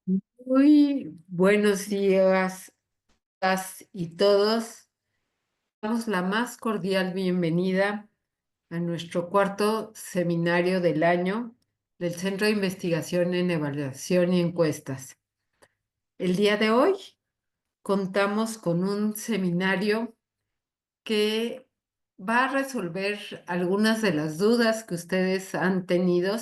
Muy buenos días y todos. Damos la más cordial bienvenida a nuestro cuarto seminario del año del Centro de Investigación en Evaluación y Encuestas. El día de hoy contamos con un seminario que va a resolver algunas de las dudas que ustedes han tenido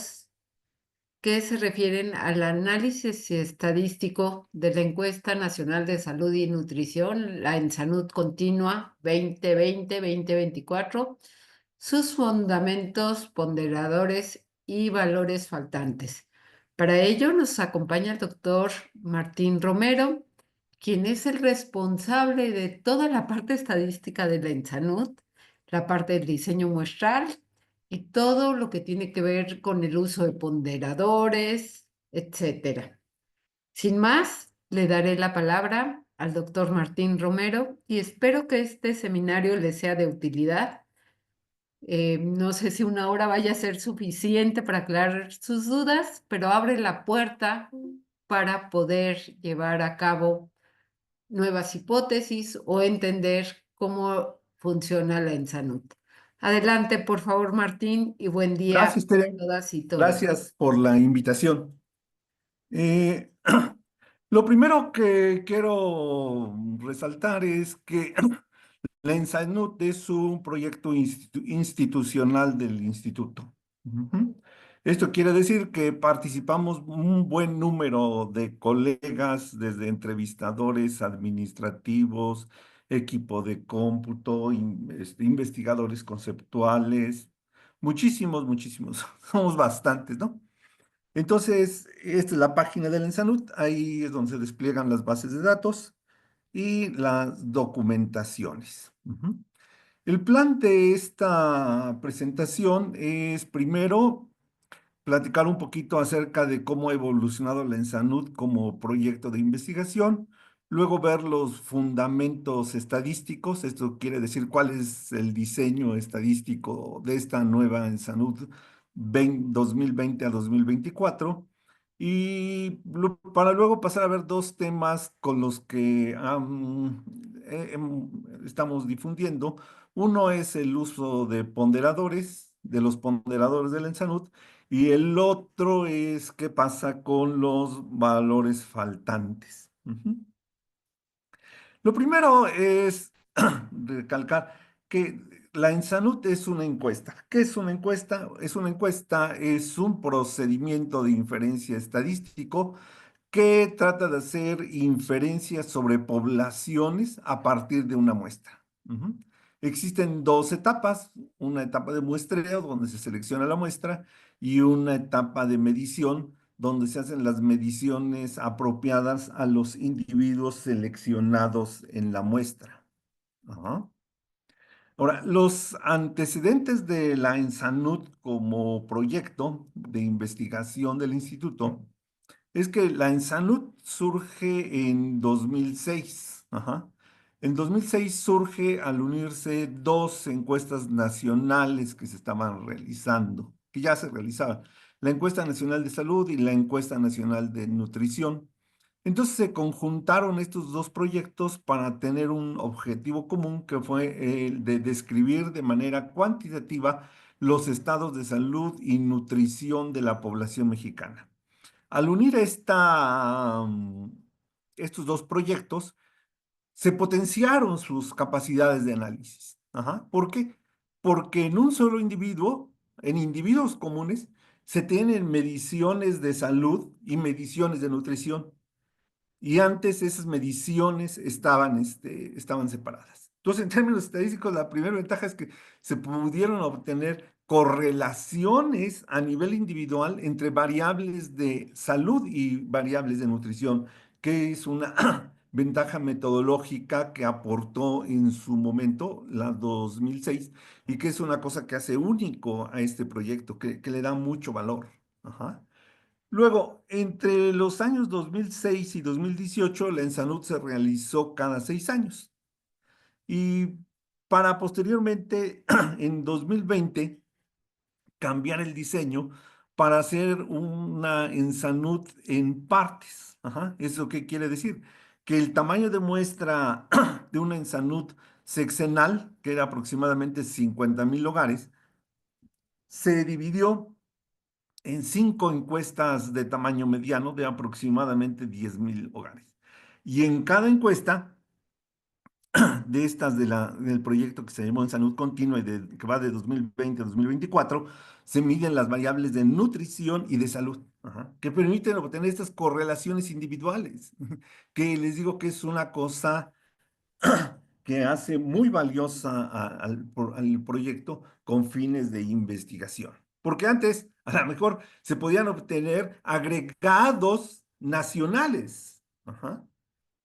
que se refieren al análisis estadístico de la Encuesta Nacional de Salud y Nutrición, la ENSANUD Continua 2020-2024, sus fundamentos, ponderadores y valores faltantes. Para ello nos acompaña el doctor Martín Romero, quien es el responsable de toda la parte estadística de la ENSANUD, la parte del diseño muestral y todo lo que tiene que ver con el uso de ponderadores, etcétera. Sin más, le daré la palabra al doctor Martín Romero y espero que este seminario le sea de utilidad. No sé si una hora vaya a ser suficiente para aclarar sus dudas, pero abre la puerta para poder llevar a cabo nuevas hipótesis o entender cómo funciona la ENSANUD. Adelante, por favor, Martín, y buen día a Gracias, Tere. todas y todos. Gracias por la invitación. Eh, lo primero que quiero resaltar es que la ENSANUD es un proyecto institucional del instituto. Ujú. Esto quiere decir que participamos un buen número de colegas, desde entrevistadores administrativos, equipo de cómputo, investigadores conceptuales, muchísimos, muchísimos, somos bastantes, ¿no? Entonces, esta es la página del ENSANUD, ahí es donde se despliegan las bases de datos y las documentaciones. Ujú. El plan de esta presentación es primero platicar un poquito acerca de cómo ha evolucionado la ENSANUD como proyecto de investigación, luego ver los fundamentos estadísticos, esto quiere decir cuál es el diseño estadístico de esta nueva ENSANUD 2020 a 2024, y para luego pasar a ver dos temas con los que estamos difundiendo. Uno es el uso de ponderadores, de los ponderadores del ENSANUD, y el otro es qué pasa con los valores faltantes. Ujú. Lo primero es recalcar que la ENSANUD es una encuesta. ¿Qué es una encuesta? Es un procedimiento de inferencia estadístico que trata de hacer inferencias sobre poblaciones a partir de una muestra. Ujú. Existen dos etapas: una etapa de muestreo, donde se selecciona la muestra, y una etapa de medición, donde se hacen las mediciones apropiadas a los individuos seleccionados en la muestra. Ajá. Ahora, los antecedentes de la ENSANUD como proyecto de investigación del instituto es que la ENSANUD surge en 2006. Ajá. En 2006 surge al unirse dos encuestas nacionales que se estaban realizando, que ya se realizaban: la Encuesta Nacional de Salud y la Encuesta Nacional de Nutrición. Entonces se conjuntaron estos dos proyectos para tener un objetivo común, que fue el de describir de manera cuantitativa los estados de salud y nutrición de la población mexicana. Al unir estos dos proyectos, se potenciaron sus capacidades de análisis. Ajá. ¿Por qué? Porque en un solo individuo, en individuos comunes, se tienen mediciones de salud y mediciones de nutrición. Y antes esas mediciones estaban separadas. Entonces, en términos estadísticos, la primera ventaja es que se pudieron obtener correlaciones a nivel individual entre variables de salud y variables de nutrición, que es una ventaja metodológica que aportó en su momento la 2006, y que es una cosa que hace único a este proyecto, que le da mucho valor. Ajá. Luego, entre los años 2006 y 2018, la ENSANUD se realizó cada 6 años. Y para posteriormente, en 2020, cambiar el diseño para hacer una ENSANUD en partes. Ajá, ¿eso qué quiere decir? Que el tamaño de muestra de una Ensanut sexenal, que era aproximadamente 50,000 hogares, se dividió en 5 encuestas de tamaño mediano de aproximadamente 10,000 hogares. Y en cada encuesta de estas del proyecto que se llamó en Salud Continua y que va de 2020 a 2024, se miden las variables de nutrición y de salud, ajá, que permiten obtener estas correlaciones individuales, que les digo que es una cosa que hace muy valiosa al proyecto con fines de investigación. Porque antes, a lo mejor, se podían obtener agregados nacionales. Ajá.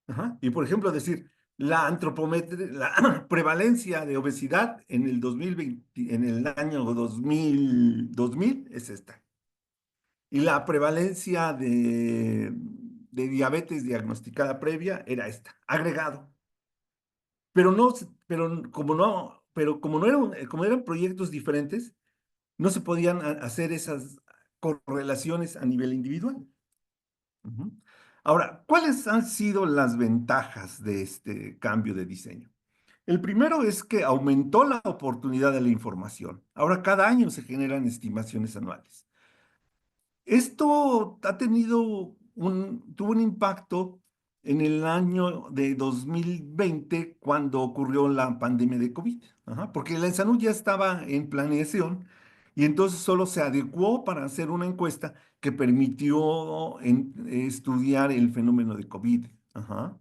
Ajá. Y por ejemplo, decir, la antropometría, la prevalencia de obesidad en el 2020, en el año 2000 es esta. Y la prevalencia de diabetes diagnosticada previa era esta, agregado. Pero no, pero como no eran, como eran proyectos diferentes, no se podían hacer esas correlaciones a nivel individual. Ujú. Ahora, ¿cuáles han sido las ventajas de este cambio de diseño? El primero es que aumentó la oportunidad de la información. Ahora cada año se generan estimaciones anuales. Esto tuvo un impacto en el año de 2020 cuando ocurrió la pandemia de COVID, ajá, porque la ENSANUD ya estaba en planeación y entonces solo se adecuó para hacer una encuesta que permitió estudiar el fenómeno de COVID. Ajá.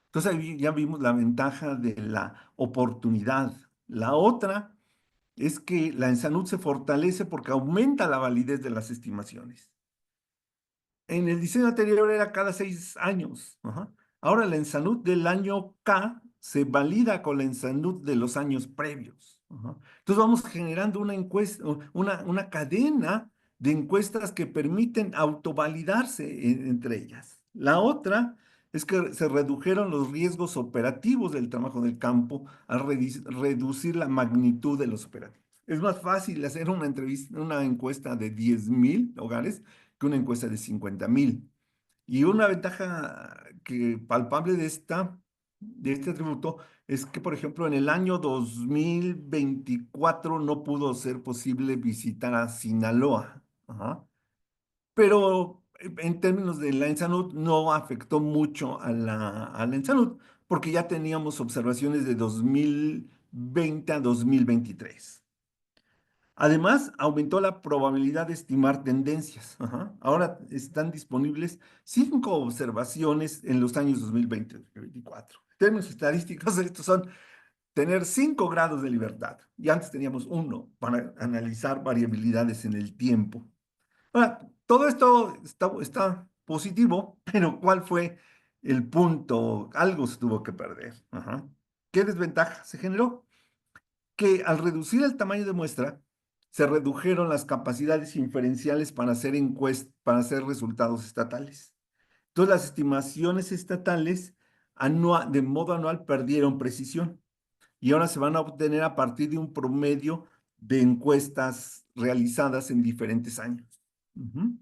Entonces ahí ya vimos la ventaja de la oportunidad. La otra es que la ENSANUD se fortalece porque aumenta la validez de las estimaciones. En el diseño anterior era cada 6 años. Ajá. Ahora la Ensanut del año K se valida con la Ensanut de los años previos. Ajá. Entonces vamos generando una encuesta, una cadena de encuestas que permiten autovalidarse entre ellas. La otra es que se redujeron los riesgos operativos del trabajo del campo al reducir la magnitud de los operativos. Es más fácil hacer una entrevista, una encuesta de 10,000 hogares que una encuesta de 50,000. Y una ventaja palpable de este atributo es que, por ejemplo, en el año 2024 no pudo ser posible visitar a Sinaloa. Ajá. Pero en términos de la Ensanut no afectó mucho a la Ensanut porque ya teníamos observaciones de 2020 a 2023. Además, aumentó la probabilidad de estimar tendencias. Ajá. Ahora están disponibles 5 observaciones en los años 2020 y 2024. En términos estadísticos, estos son tener 5 grados de libertad. Y antes teníamos uno para analizar variabilidades en el tiempo. Ahora, todo esto está positivo, pero ¿cuál fue el punto? Algo se tuvo que perder. Ajá. ¿Qué desventaja se generó? Que al reducir el tamaño de muestra, se redujeron las capacidades inferenciales para hacer resultados estatales. Entonces, las estimaciones estatales de modo anual perdieron precisión y ahora se van a obtener a partir de un promedio de encuestas realizadas en diferentes años. Ujú.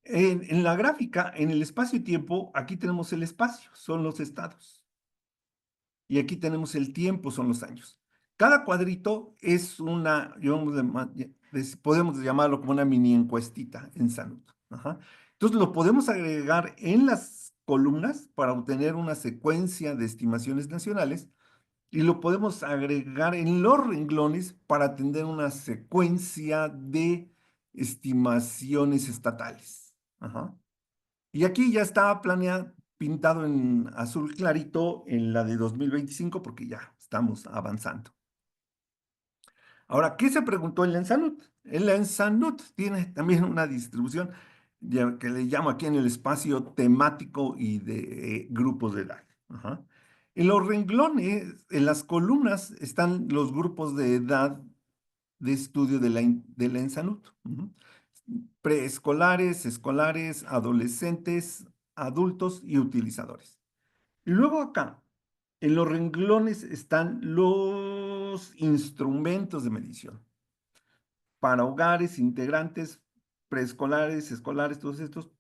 En la gráfica, en el espacio-tiempo, aquí tenemos el espacio, son los estados. Y aquí tenemos el tiempo, son los años. Cada cuadrito es podemos llamarlo como una mini encuestita en salud. Ajá. Entonces lo podemos agregar en las columnas para obtener una secuencia de estimaciones nacionales y lo podemos agregar en los renglones para tener una secuencia de estimaciones estatales. Ajá. Y aquí ya estaba planeado, pintado en azul clarito en la de 2025 porque ya estamos avanzando. Ahora, ¿qué se preguntó en la Ensanut? En la Ensanut tiene también una distribución que le llamo aquí en el espacio temático y de grupos de edad. Ajá. En los renglones, en las columnas, están los grupos de edad de estudio de la Ensanut. Ujú. Preescolares, escolares, adolescentes, adultos y utilizadores. Y luego acá, en los renglones están los instrumentos de medición para hogares, integrantes, preescolares, escolares, todos estos.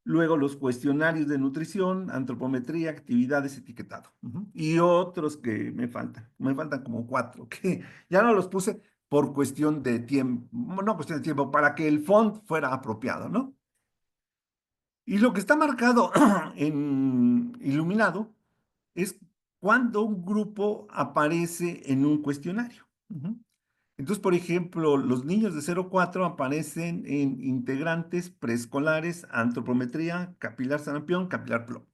Luego los cuestionarios de nutrición, antropometría, actividades, etiquetado. Y otros que me faltan como cuatro, que ya no los puse por cuestión de tiempo, no cuestión de tiempo, para que el font fuera apropiado, ¿no? Y lo que está marcado en iluminado es cuando un grupo aparece en un cuestionario. Entonces, por ejemplo, los niños de 0 a 4 aparecen en integrantes preescolares, antropometría, capilar sarampión, capilar plomo.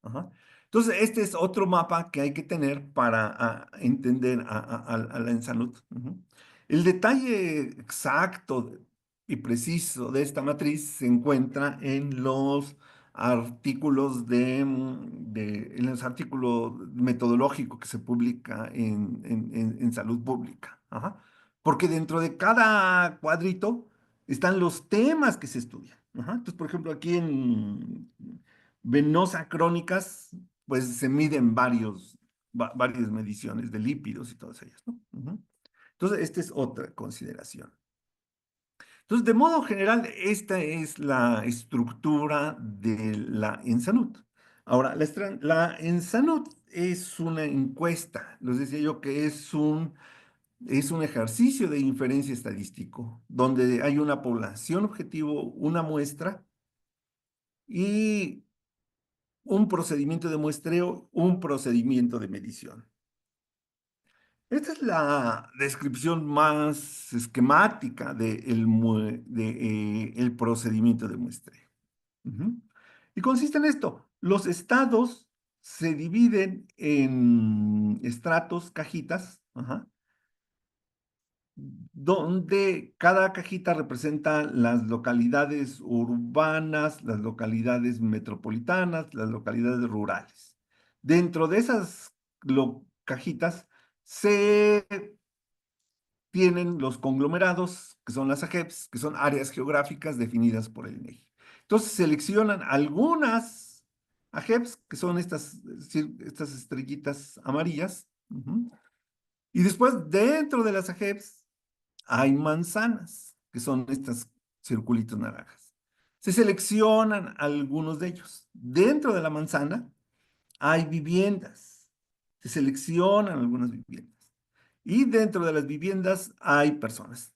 Ajá. Entonces, este es otro mapa que hay que tener para entender a la ENSANUD. El detalle exacto y preciso de esta matriz se encuentra en los artículos en los artículos metodológicos que se publica en salud pública. Ajá. Porque dentro de cada cuadrito están los temas que se estudian. Ajá. Entonces, por ejemplo, aquí en venosa crónicas, pues se miden varias mediciones de lípidos y todas ellas, ¿no? Ujú. Entonces, esta es otra consideración. Entonces, de modo general, esta es la estructura de la ENSANUD. Ahora, la ENSANUD es una encuesta, les decía yo que es un ejercicio de inferencia estadístico, donde hay una población objetivo, una muestra y un procedimiento de muestreo, un procedimiento de medición. Esta es la descripción más esquemática el procedimiento de muestreo. Ujú. Y consiste en esto. Los estados se dividen en estratos, cajitas, ajá, donde cada cajita representa las localidades urbanas, las localidades metropolitanas, las localidades rurales. Dentro de esas cajitas se tienen los conglomerados, que son las AGEPs, que son áreas geográficas definidas por el INEGI. Entonces seleccionan algunas AGEPs, que son estas estrellitas amarillas, y después dentro de las AGEPs hay manzanas, que son estas circulitos naranjas. Se seleccionan algunos de ellos. Dentro de la manzana hay viviendas. Se seleccionan algunas viviendas. Y dentro de las viviendas hay personas.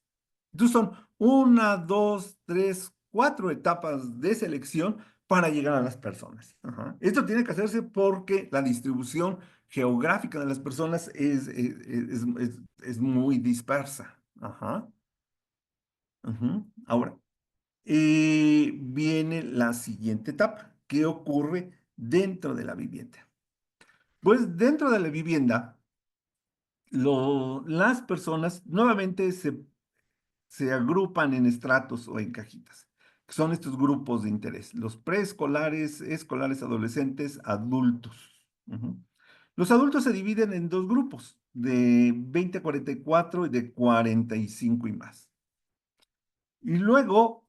Entonces son una, dos, tres, cuatro etapas de selección para llegar a las personas. Ajá. Esto tiene que hacerse porque la distribución geográfica de las personas es muy dispersa. Ajá. Ujú. Ahora, viene la siguiente etapa. ¿Qué ocurre dentro de la vivienda? Pues dentro de la vivienda, las personas nuevamente se agrupan en estratos o en cajitas, que son estos grupos de interés, los preescolares, escolares, adolescentes, adultos. Los adultos se dividen en dos grupos, de 20 a 44 y de 45 y más. Y luego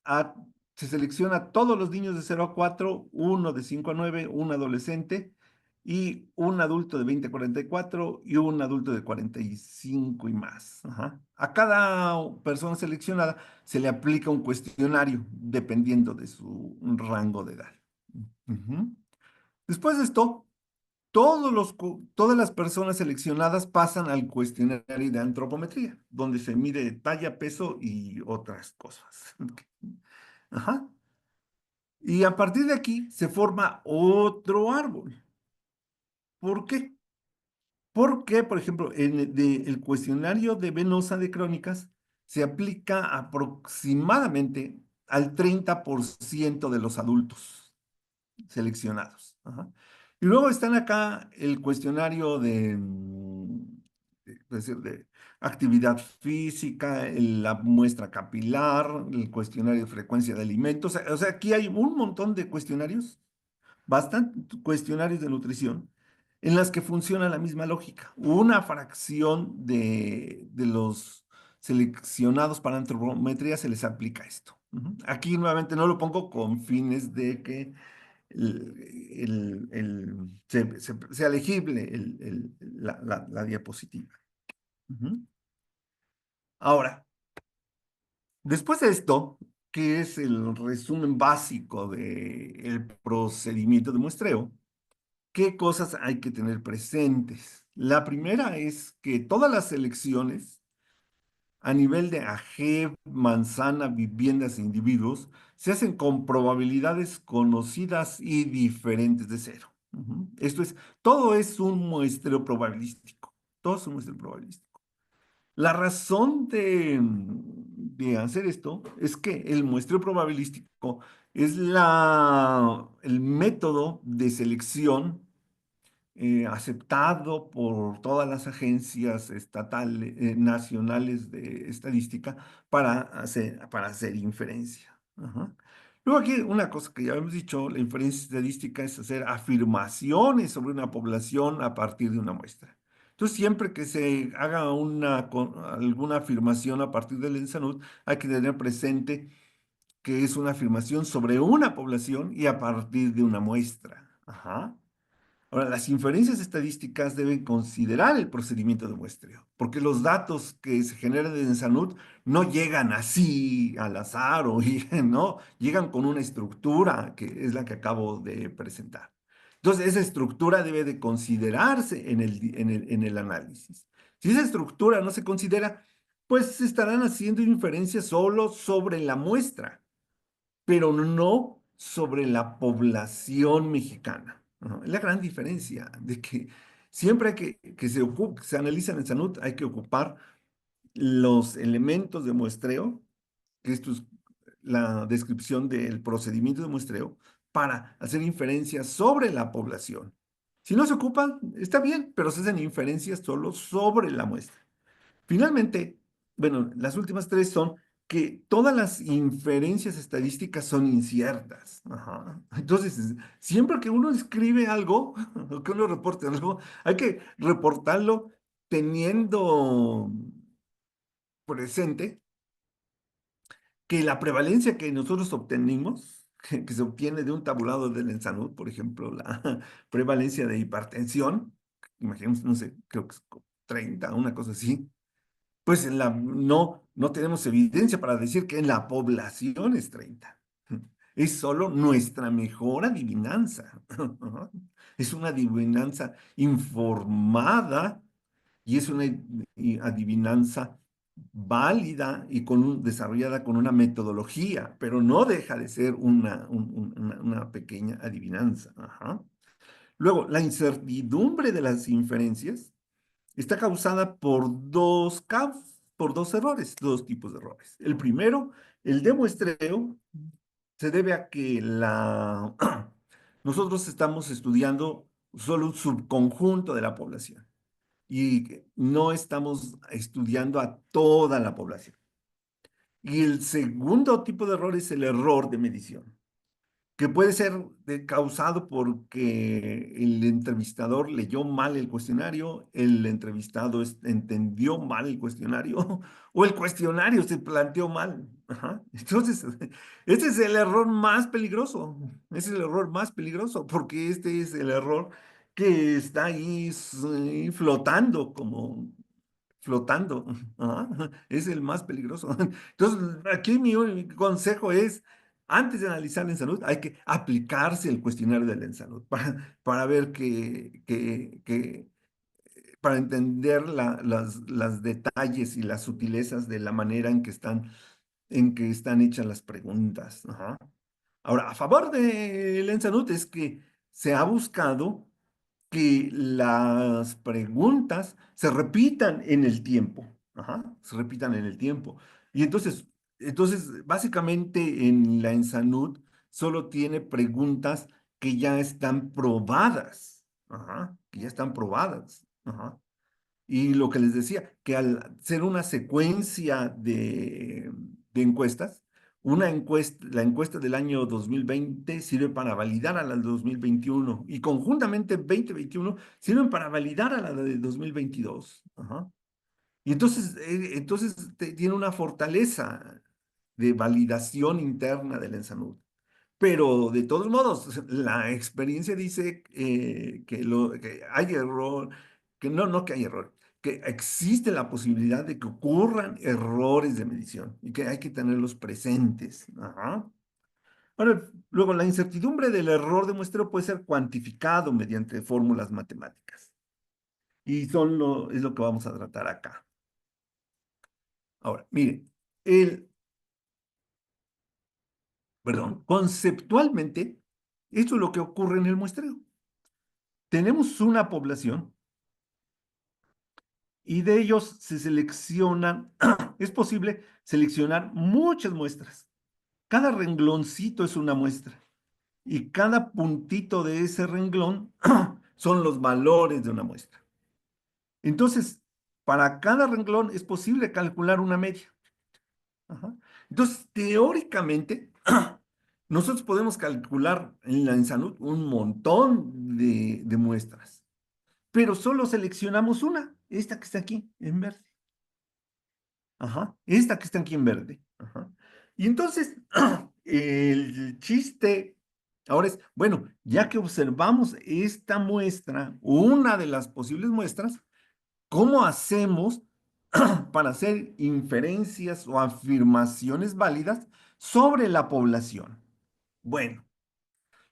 a- se selecciona a todos los niños de 0 a 4, uno de 5 a 9, un adolescente y un adulto de 20 a 44 y un adulto de 45 y más. Ajá. A cada persona seleccionada se le aplica un cuestionario dependiendo de su rango de edad. Ujú. Después de esto, todas las personas seleccionadas pasan al cuestionario de antropometría, donde se mide talla, peso y otras cosas. Ajá. Y a partir de aquí se forma otro árbol. ¿Por qué? Porque, por ejemplo, el cuestionario de venosa de crónicas se aplica aproximadamente al 30% de los adultos seleccionados. Ajá. Y luego están acá el cuestionario es decir, de actividad física, la muestra capilar, el cuestionario de frecuencia de alimentos. O sea, aquí hay un montón de cuestionarios, bastantes cuestionarios de nutrición, en las que funciona la misma lógica. Una fracción de los seleccionados para antropometría se les aplica esto. Aquí nuevamente no lo pongo con fines de que sea legible la diapositiva. Ahora, después de esto, que es el resumen básico del procedimiento de muestreo, ¿qué cosas hay que tener presentes? La primera es que todas las elecciones a nivel de AGEV, manzana, viviendas e individuos se hacen con probabilidades conocidas y diferentes de cero. Esto es, todo es un muestreo probabilístico. Todo es un muestreo probabilístico. La razón de hacer esto es que el muestreo probabilístico es el método de selección aceptado por todas las agencias estatales, nacionales de estadística para hacer inferencia. Ajá. Luego aquí una cosa que ya hemos dicho, la inferencia estadística es hacer afirmaciones sobre una población a partir de una muestra. Entonces, siempre que se haga alguna afirmación a partir del ENSANUD, hay que tener presente que es una afirmación sobre una población y a partir de una muestra. Ajá. Ahora, las inferencias estadísticas deben considerar el procedimiento de muestreo, porque los datos que se generan en Sanud no llegan así al azar no, llegan con una estructura que es la que acabo de presentar. Entonces, esa estructura debe de considerarse en el análisis. Si esa estructura no se considera, pues se estarán haciendo inferencias solo sobre la muestra, pero no sobre la población mexicana. ¿No? Es la gran diferencia de que siempre hay que se analiza en salud, hay que ocupar los elementos de muestreo, que esto es la descripción del procedimiento de muestreo, para hacer inferencias sobre la población. Si no se ocupan, está bien, pero se hacen inferencias solo sobre la muestra. Finalmente, bueno, las últimas tres son que todas las inferencias estadísticas son inciertas. Ajá. Entonces, siempre que uno escribe algo, o que uno reporte algo, hay que reportarlo teniendo presente que la prevalencia que nosotros obtenimos, que se obtiene de un tabulado del ENSANUD, por ejemplo, la prevalencia de hipertensión, imaginemos, no sé, creo que es 30, una cosa así, pues no tenemos evidencia para decir que en la población es 30. Es solo nuestra mejor adivinanza. Es una adivinanza informada y es una adivinanza válida y desarrollada con una metodología, pero no deja de ser una pequeña adivinanza. Ajá. Luego, la incertidumbre de las inferencias está causada por dos errores, dos tipos de errores. El primero, el de muestreo, se debe a que nosotros estamos estudiando solo un subconjunto de la población y no estamos estudiando a toda la población. Y el segundo tipo de error es el error de medición, que puede ser causado porque el entrevistador leyó mal el cuestionario, el entrevistado entendió mal el cuestionario o el cuestionario se planteó mal. Ajá. Entonces, este es el error más peligroso. Ese es el error más peligroso porque este es el error que está ahí flotando flotando. Ajá, es el más peligroso. Entonces, aquí mi consejo es, antes de analizar la salud, hay que aplicarse el cuestionario de la salud para ver para entender las detalles y las sutilezas de la manera en que están hechas las preguntas. Ajá. Ahora, a favor de la salud es que se ha buscado que las preguntas se repitan en el tiempo. Ajá, se repitan en el tiempo. Y entonces, básicamente en la ENSANUD solo tiene preguntas que ya están probadas. Ajá, que ya están probadas. Ajá. Y lo que les decía, que al ser una secuencia de encuestas, la encuesta del año 2020 sirve para validar a la del 2021 y conjuntamente 2021 sirven para validar a la de 2022. Ajá. Y entonces tiene una fortaleza de validación interna del ENSANUD. Pero de todos modos, la experiencia dice que hay error, que no que hay error, que existe la posibilidad de que ocurran errores de medición y que hay que tenerlos presentes. Ajá. Ahora, luego, la incertidumbre del error de muestreo puede ser cuantificado mediante fórmulas matemáticas. Y es lo que vamos a tratar acá. Ahora, miren, conceptualmente, esto es lo que ocurre en el muestreo. Tenemos una población y de ellos se seleccionan, es posible seleccionar muchas muestras. Cada rengloncito es una muestra y cada puntito de ese renglón son los valores de una muestra. Entonces, para cada renglón es posible calcular una media. Ajá. Entonces, teóricamente, nosotros podemos calcular en la ENSANUD un montón de muestras, pero solo seleccionamos una, esta que está aquí en verde. Ajá, esta que está aquí en verde. Ajá. Y entonces, el chiste ahora es, bueno, ya que observamos esta muestra, una de las posibles muestras, ¿cómo hacemos para hacer inferencias o afirmaciones válidas sobre la población? Bueno,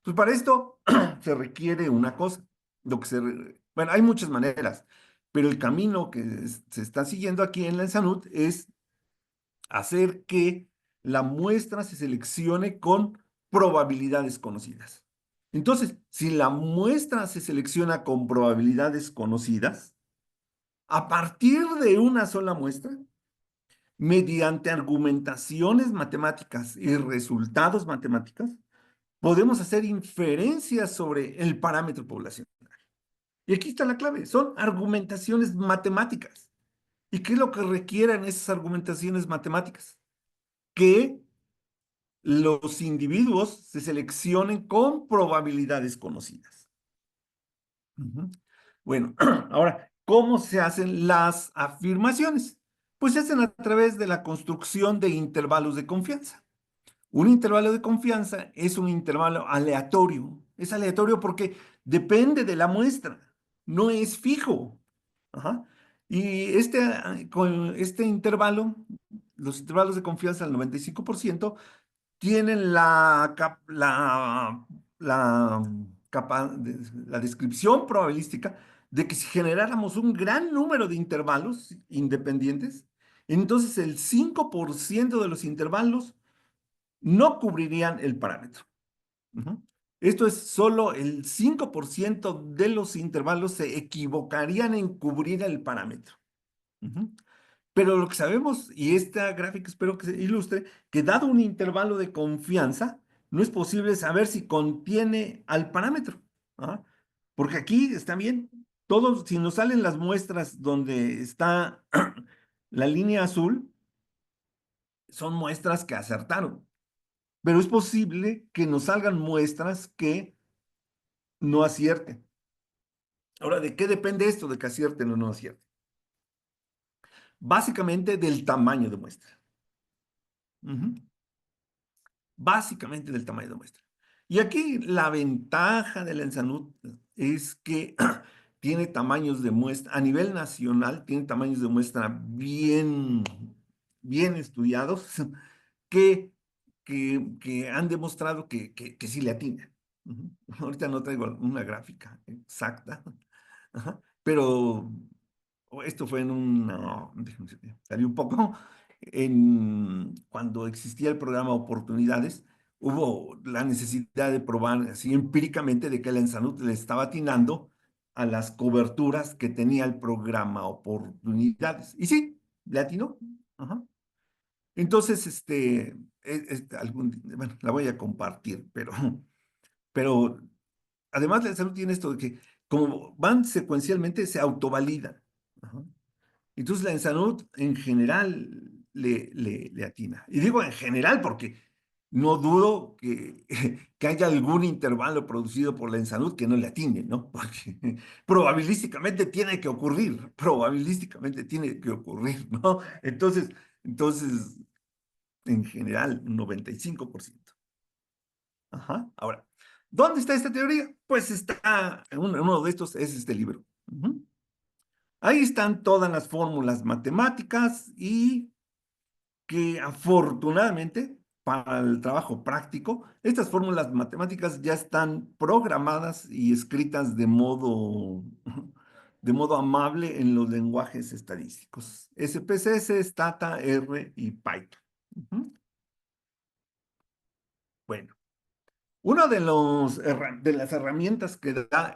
pues para esto se requiere una cosa. Bueno, hay muchas maneras, pero el camino que se está siguiendo aquí en la ENSANUD es hacer que la muestra se seleccione con probabilidades conocidas. Entonces, si la muestra se selecciona con probabilidades conocidas, a partir de una sola muestra, mediante argumentaciones matemáticas y resultados matemáticos, podemos hacer inferencias sobre el parámetro poblacional. Y aquí está la clave, son argumentaciones matemáticas. ¿Y qué es lo que requieren esas argumentaciones matemáticas? Que los individuos se seleccionen con probabilidades conocidas. Ujú. Bueno, ahora, ¿cómo se hacen las afirmaciones? Pues se hacen a través de la construcción de intervalos de confianza. Un intervalo de confianza es un intervalo aleatorio. Es aleatorio porque depende de la muestra, no es fijo. Ajá. Y con este intervalo, los intervalos de confianza al 95%, tienen la descripción probabilística de que si generáramos un gran número de intervalos independientes, entonces el 5% de los intervalos no cubrirían el parámetro. Ujú. Esto es solo el 5% de los intervalos se equivocarían en cubrir el parámetro. Ujú. Pero lo que sabemos, y esta gráfica espero que se ilustre, que dado un intervalo de confianza, no es posible saber si contiene al parámetro. ¿Ah? Porque aquí está bien, todos, si nos salen las muestras donde está la línea azul, son muestras que acertaron. Pero es posible que nos salgan muestras que no acierten. Ahora, ¿de qué depende esto de que acierten o no acierten? Básicamente del tamaño de muestra. Ujú. Básicamente del tamaño de muestra. Y aquí la ventaja de la ENSANUD es que tiene tamaños de muestra, a nivel nacional, tiene tamaños de muestra bien estudiados, que, que han demostrado que sí le atinan. Ujú. Ahorita no traigo una gráfica exacta, ajá, pero esto fue en salí un poco, cuando existía el programa Oportunidades, hubo la necesidad de probar así empíricamente de que la ENSANUD le estaba atinando a las coberturas que tenía el programa Oportunidades. Y sí, le atinó. Ajá. Entonces, bueno, la voy a compartir, pero además la ENSANUD tiene esto de que como van secuencialmente, se autovalida. Ajá. Entonces la ENSANUD en general le atina. Y digo en general porque no dudo que haya algún intervalo producido por la ENSANUD que no le atine, ¿no? Porque probabilísticamente tiene que ocurrir, ¿no? Entonces, en general, un 95%. Ajá. Ahora, ¿dónde está esta teoría? Pues está, uno de estos es este libro. Ujú. Ahí están todas las fórmulas matemáticas y que afortunadamente para el trabajo práctico, estas fórmulas matemáticas ya están programadas y escritas de modo amable en los lenguajes estadísticos. SPSS, Stata, R y Python. Ujú. Bueno, una de las herramientas que da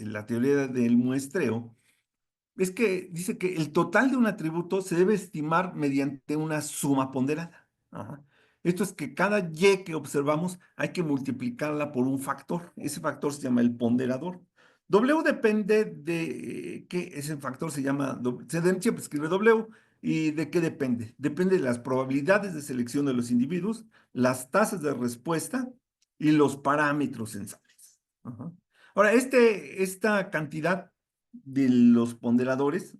la teoría del muestreo es que dice que el total de un atributo se debe estimar mediante una suma ponderada. Ajá. Esto es que cada y que observamos hay que multiplicarla por un factor. Ese factor se llama el ponderador. W depende de qué ese factor se llama, siempre escribe W. ¿Y de qué depende? Depende de las probabilidades de selección de los individuos, las tasas de respuesta y los parámetros sensales. Ajá. Ahora, esta cantidad de los ponderadores,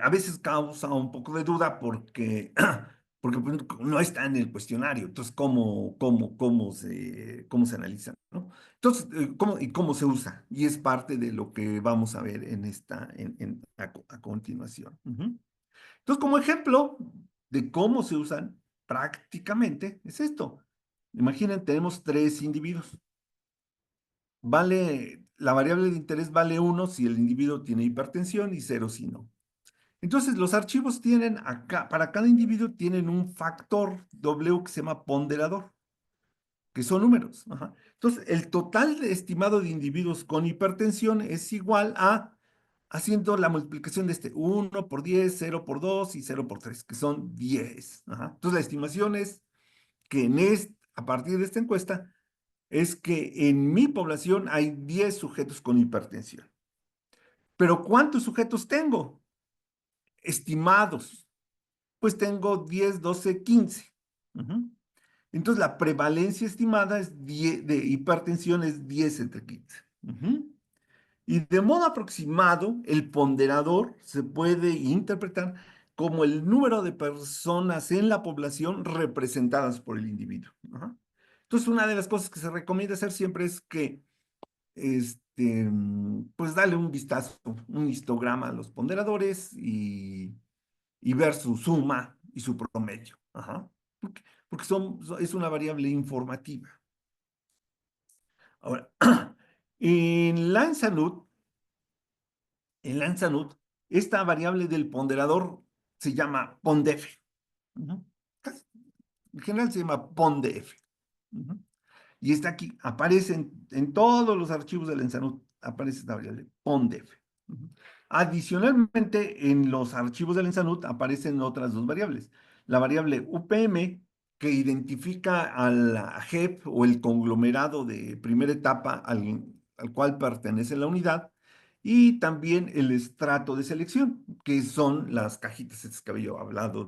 a veces causa un poco de duda porque, porque pues, no está en el cuestionario. Entonces, cómo se analiza, ¿no? Entonces, cómo se usa? Y es parte de lo que vamos a ver a continuación. Ujú. Entonces, como ejemplo de cómo se usan prácticamente, es esto. Imaginen, tenemos tres individuos. La variable de interés vale 1 si el individuo tiene hipertensión y 0 si no. Entonces, los archivos tienen acá, para cada individuo tienen un factor W que se llama ponderador, que son números. Ajá. Entonces, el total estimado de individuos con hipertensión es igual a, haciendo la multiplicación de 1 por 10, 0 por 2 y 0 por 3, que son 10. Ajá. Entonces, la estimación es que a partir de esta encuesta, es que en mi población hay 10 sujetos con hipertensión. Pero ¿cuántos sujetos tengo? Estimados. Pues tengo 10, 12, 15. Ujú. Entonces la prevalencia estimada de hipertensión es 10 entre 15. Ujú. Y de modo aproximado, el ponderador se puede interpretar como el número de personas en la población representadas por el individuo. Ajá. Entonces, una de las cosas que se recomienda hacer siempre es que pues darle un vistazo, un histograma a los ponderadores y ver su suma y su promedio. Ajá. Porque es una variable informativa. Ahora, en Lanzanote, esta variable del ponderador se llama pondef. Ujú. En general se llama pondef. Ujú. Y está aquí, aparece en todos los archivos del Ensanud, aparece esta variable, pondef. Ujú. Adicionalmente, en los archivos del Ensanud aparecen otras dos variables. La variable UPM, que identifica a la JEP o el conglomerado de primera etapa al cual pertenece la unidad, y también el estrato de selección, que son las cajitas estas que había yo hablado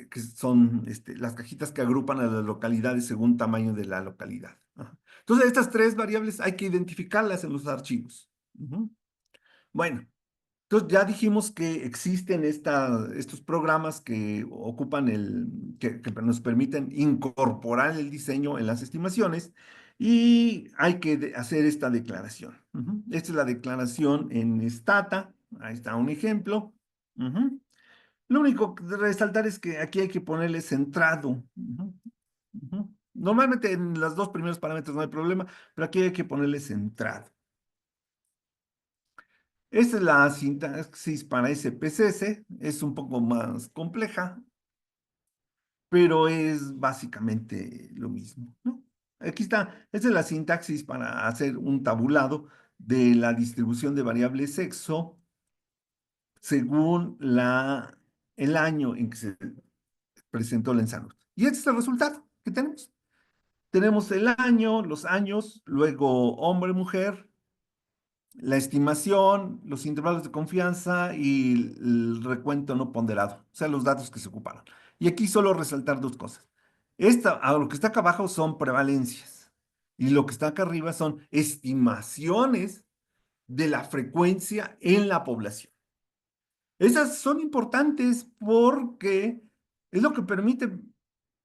que son las cajitas que agrupan a las localidades según tamaño de la localidad. Ajá. Entonces, estas tres variables hay que identificarlas en los archivos. Ujú. Bueno, entonces ya dijimos que existen estos programas que ocupan que nos permiten incorporar el diseño en las estimaciones y hay que hacer esta declaración. Ujú. Esta es la declaración en Stata. Ahí está un ejemplo. Ujú. Lo único que resaltar es que aquí hay que ponerle centrado. Ujú, ujú. Normalmente en los dos primeros parámetros no hay problema, pero aquí hay que ponerle centrado. Esta es la sintaxis para SPSS, es un poco más compleja, pero es básicamente lo mismo, ¿no? Aquí está, esta es la sintaxis para hacer un tabulado de la distribución de variable sexo según el año en que se presentó el ensayo. Y este es el resultado que tenemos. Tenemos el año, los años, luego hombre, mujer, la estimación, los intervalos de confianza y el recuento no ponderado, o sea, los datos que se ocuparon. Y aquí solo resaltar dos cosas. Lo que está acá abajo son prevalencias y lo que está acá arriba son estimaciones de la frecuencia en la población. Esas son importantes porque es lo que permite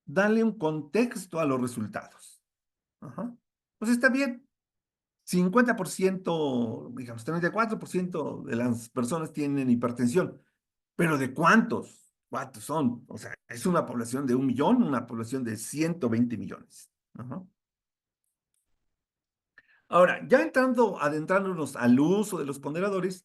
darle un contexto a los resultados. Ajá. Pues está bien. 50%, digamos, 34% de las personas tienen hipertensión. Pero ¿de cuántos? ¿Cuántos son? O sea, es una población de 1 millón, una población de 120 millones. Ajá. Ahora, ya adentrándonos al uso de los ponderadores,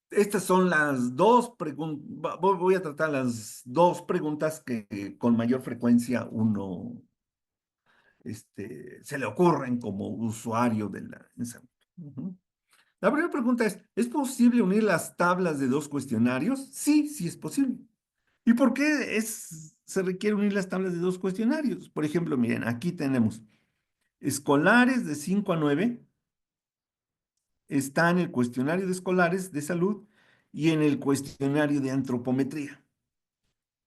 estas son las dos preguntas, voy a tratar las dos preguntas que con mayor frecuencia uno se le ocurren como usuario de la ensayo. La primera pregunta ¿es posible unir las tablas de dos cuestionarios? Sí, sí es posible. ¿Y por qué se requiere unir las tablas de dos cuestionarios? Por ejemplo, miren, aquí tenemos escolares de 5 a 9, está en el cuestionario de escolares de salud y en el cuestionario de antropometría.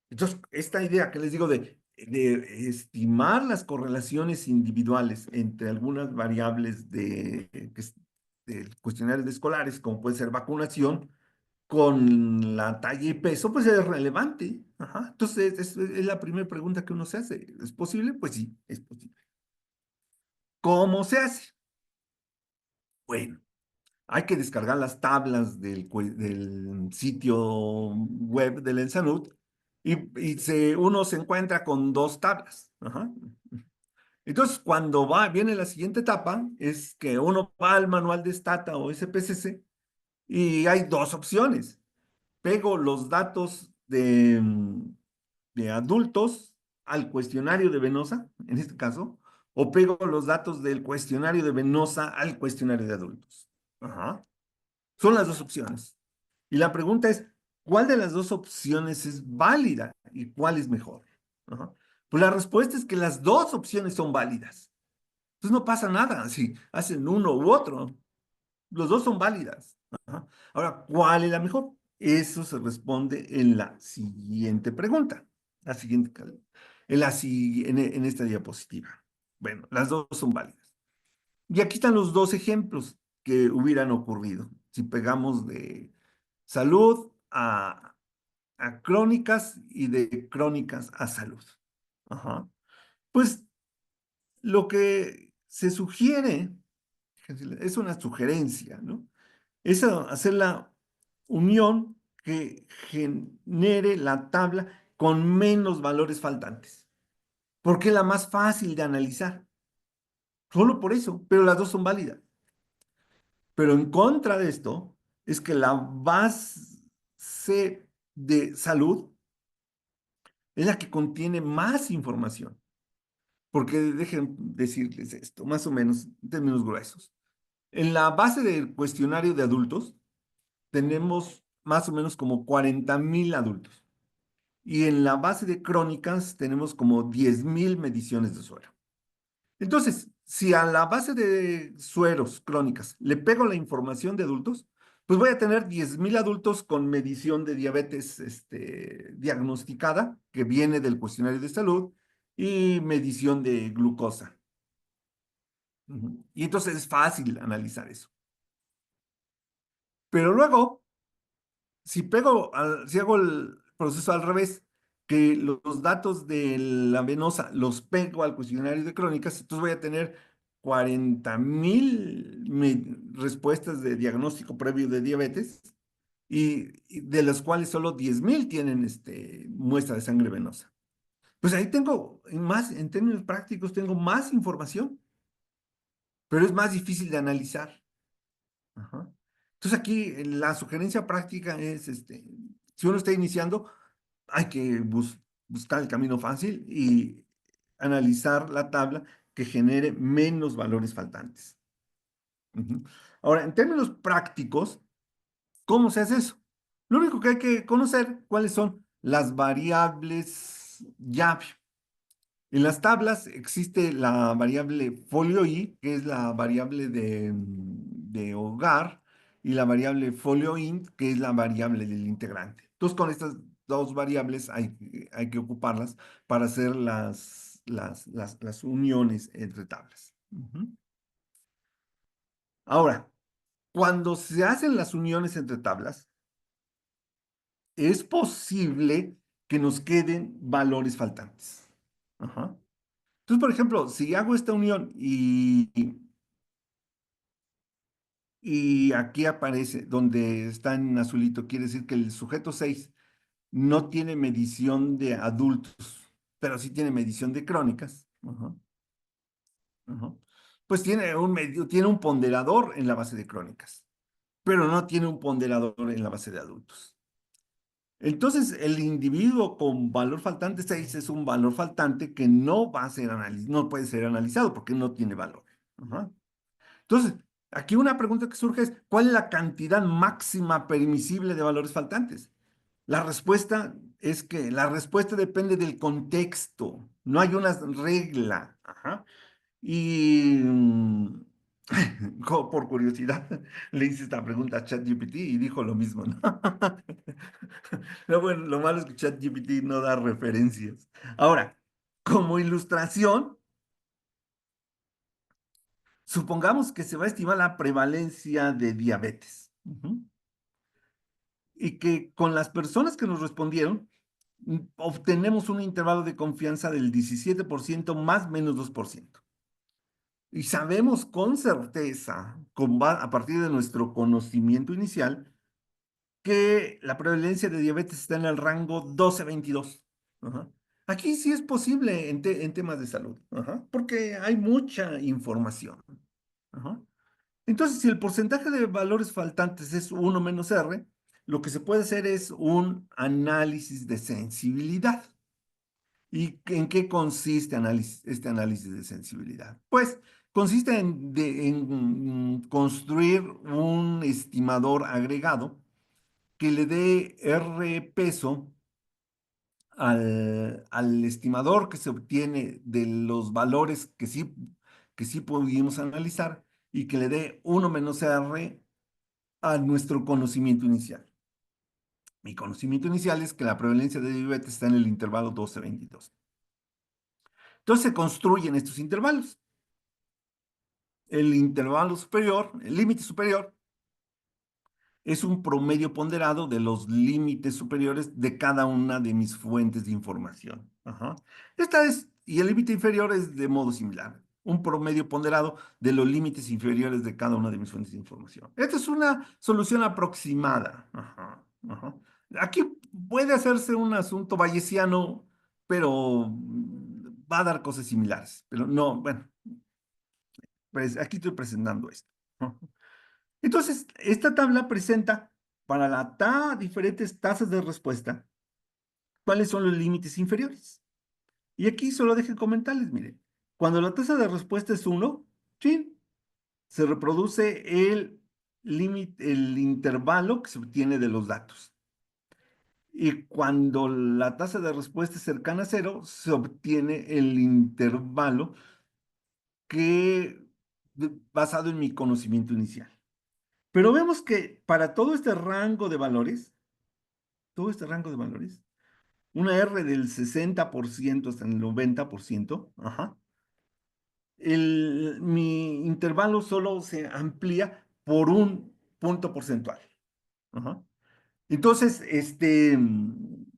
Entonces, esta idea que les digo de estimar las correlaciones individuales entre algunas variables del cuestionario de escolares, como puede ser vacunación, con la talla y peso, pues es relevante. Ajá. Entonces, es la primera pregunta que uno se hace. ¿Es posible? Pues sí, es posible. ¿Cómo se hace? Bueno, hay que descargar las tablas del sitio web del ENSANUD uno se encuentra con dos tablas. Ajá. Entonces, cuando viene la siguiente etapa, es que uno va al manual de Stata o SPCC y hay dos opciones. Pego los datos de adultos al cuestionario de Venosa, en este caso, o pego los datos del cuestionario de Venosa al cuestionario de adultos. Ajá. Son las dos opciones. Y la pregunta es, ¿cuál de las dos opciones es válida y cuál es mejor? Ajá. Pues la respuesta es que las dos opciones son válidas. Entonces no pasa nada si hacen uno u otro. Los dos son válidas. Ajá. Ahora, ¿cuál es la mejor? Eso se responde en la siguiente pregunta. La siguiente, en esta diapositiva. Bueno, las dos son válidas. Y aquí están los dos ejemplos que hubieran ocurrido. Si pegamos de salud a crónicas y de crónicas a salud. Ajá. Pues lo que se sugiere, es una sugerencia, ¿no? Es hacer la unión que genere la tabla con menos valores faltantes, porque es la más fácil de analizar. Solo por eso, pero las dos son válidas. Pero en contra de esto es que la base de salud es la que contiene más información. Porque dejen decirles esto, más o menos, en términos gruesos. En la base del cuestionario de adultos tenemos más o menos como 40,000 adultos. Y en la base de crónicas tenemos como 10,000 mediciones de suero. Entonces, si a la base de sueros crónicas le pego la información de adultos, pues voy a tener 10,000 adultos con medición de diabetes diagnosticada, que viene del cuestionario de salud, y medición de glucosa. Y entonces es fácil analizar eso. Pero luego, si hago el proceso al revés, que los datos de la venosa los pego al cuestionario de crónicas, entonces voy a tener 40,000 respuestas de diagnóstico previo de diabetes y de las cuales solo 10,000 tienen muestra de sangre venosa. Pues ahí tengo más, en términos prácticos, tengo más información, pero es más difícil de analizar. Ajá. Entonces aquí la sugerencia práctica es, si uno está iniciando, hay que buscar el camino fácil y analizar la tabla que genere menos valores faltantes. Ujú. Ahora, en términos prácticos, ¿cómo se hace eso? Lo único que hay que conocer cuáles son las variables llave. En las tablas existe la variable folio I, que es la variable de hogar, y la variable folio int, que es la variable del integrante. Entonces, con estas dos variables hay que ocuparlas para hacer las uniones entre tablas. Ujú. Ahora, cuando se hacen las uniones entre tablas, es posible que nos queden valores faltantes. Ajá. Entonces, por ejemplo, si hago esta unión y aquí aparece donde está en azulito, quiere decir que el sujeto 6 no tiene medición de adultos, pero sí tiene medición de crónicas. Ajá, ajá. Pues tiene un ponderador en la base de crónicas, pero no tiene un ponderador en la base de adultos. Entonces, el individuo con valor faltante 6 es un valor faltante que no va a ser no puede ser analizado porque no tiene valor. Ajá. Entonces, aquí una pregunta que surge es, ¿cuál es la cantidad máxima permisible de valores faltantes? La respuesta es que la respuesta depende del contexto, no hay una regla. Ajá. Y por curiosidad le hice esta pregunta a ChatGPT y dijo lo mismo, ¿no? Bueno, lo malo es que ChatGPT no da referencias. Ahora, como ilustración, supongamos que se va a estimar la prevalencia de diabetes. Ujú. Y que con las personas que nos respondieron, obtenemos un intervalo de confianza del 17% más menos 2%. Y sabemos con certeza, a partir de nuestro conocimiento inicial, que la prevalencia de diabetes está en el rango 12-22. Ajá. Aquí sí es posible en temas de salud, ajá, porque hay mucha información. Ajá. Entonces, si el porcentaje de valores faltantes es 1 - R, lo que se puede hacer es un análisis de sensibilidad. ¿Y en qué consiste este análisis de sensibilidad? Pues consiste en construir un estimador agregado que le dé R peso al estimador que se obtiene de los valores que sí pudimos analizar y que le dé 1 - R a nuestro conocimiento inicial. Mi conocimiento inicial es que la prevalencia de diabetes está en el intervalo 12-22. Entonces se construyen estos intervalos. El intervalo superior, el límite superior, es un promedio ponderado de los límites superiores de cada una de mis fuentes de información. Ajá. Y el límite inferior es de modo similar, un promedio ponderado de los límites inferiores de cada una de mis fuentes de información. Esta es una solución aproximada. Ajá, ajá. Aquí puede hacerse un asunto bayesiano, pero va a dar cosas similares. Pero no, bueno, pues aquí estoy presentando esto. Entonces, esta tabla presenta para diferentes tasas de respuesta cuáles son los límites inferiores. Y aquí solo dejen comentarles, miren, cuando la tasa de respuesta es 1, sí, se reproduce el límite, el intervalo que se obtiene de los datos. Y cuando la tasa de respuesta es cercana a 0, se obtiene el intervalo que, basado en mi conocimiento inicial. Pero vemos que para todo este rango de valores, una R del 60% hasta el 90%, ajá, mi intervalo solo se amplía por un punto porcentual. Ajá. Entonces, en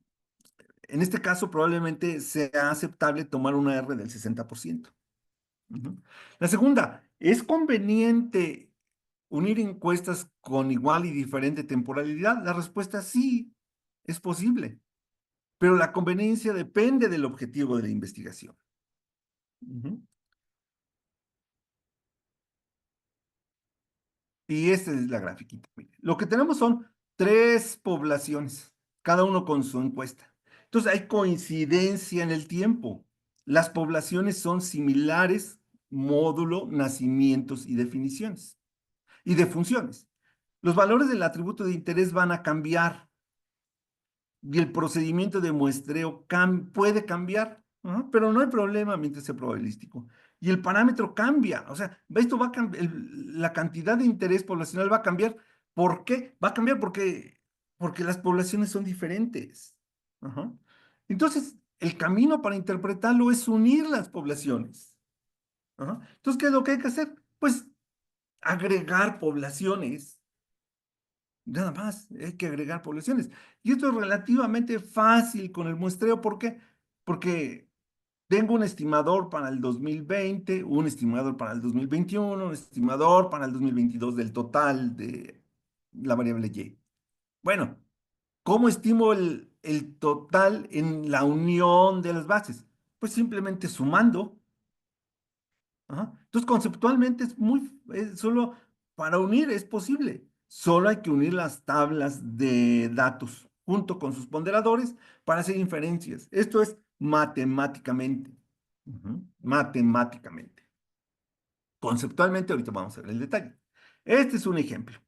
este caso probablemente sea aceptable tomar una R del 60%. Ujú. La segunda, ¿es conveniente unir encuestas con igual y diferente temporalidad? La respuesta sí, es posible, pero la conveniencia depende del objetivo de la investigación. Ujú. Y esta es la grafiquita. Mire. Lo que tenemos son 3 poblaciones, cada uno con su encuesta. Entonces hay coincidencia en el tiempo. Las poblaciones son similares, módulo, nacimientos y definiciones y de funciones. Los valores del atributo de interés van a cambiar y el procedimiento de muestreo puede cambiar, ¿no? Pero no hay problema mientras sea probabilístico. Y el parámetro cambia, o sea, esto va a cambiar, la cantidad de interés poblacional va a cambiar. ¿Por qué? Va a cambiar porque las poblaciones son diferentes. Ajá. Entonces, el camino para interpretarlo es unir las poblaciones. Ajá. Entonces, ¿qué es lo que hay que hacer? Pues agregar poblaciones. Nada más, hay que agregar poblaciones. Y esto es relativamente fácil con el muestreo. ¿Por qué? Porque tengo un estimador para el 2020, un estimador para el 2021, un estimador para el 2022 del total de la variable Y. Bueno, ¿cómo estimo el total en la unión de las bases? Pues simplemente sumando. Ajá. Entonces, conceptualmente solo para unir es posible. Solo hay que unir las tablas de datos junto con sus ponderadores para hacer inferencias. Esto es matemáticamente. Matemáticamente. Conceptualmente, ahorita vamos a ver el detalle. Este es un ejemplo.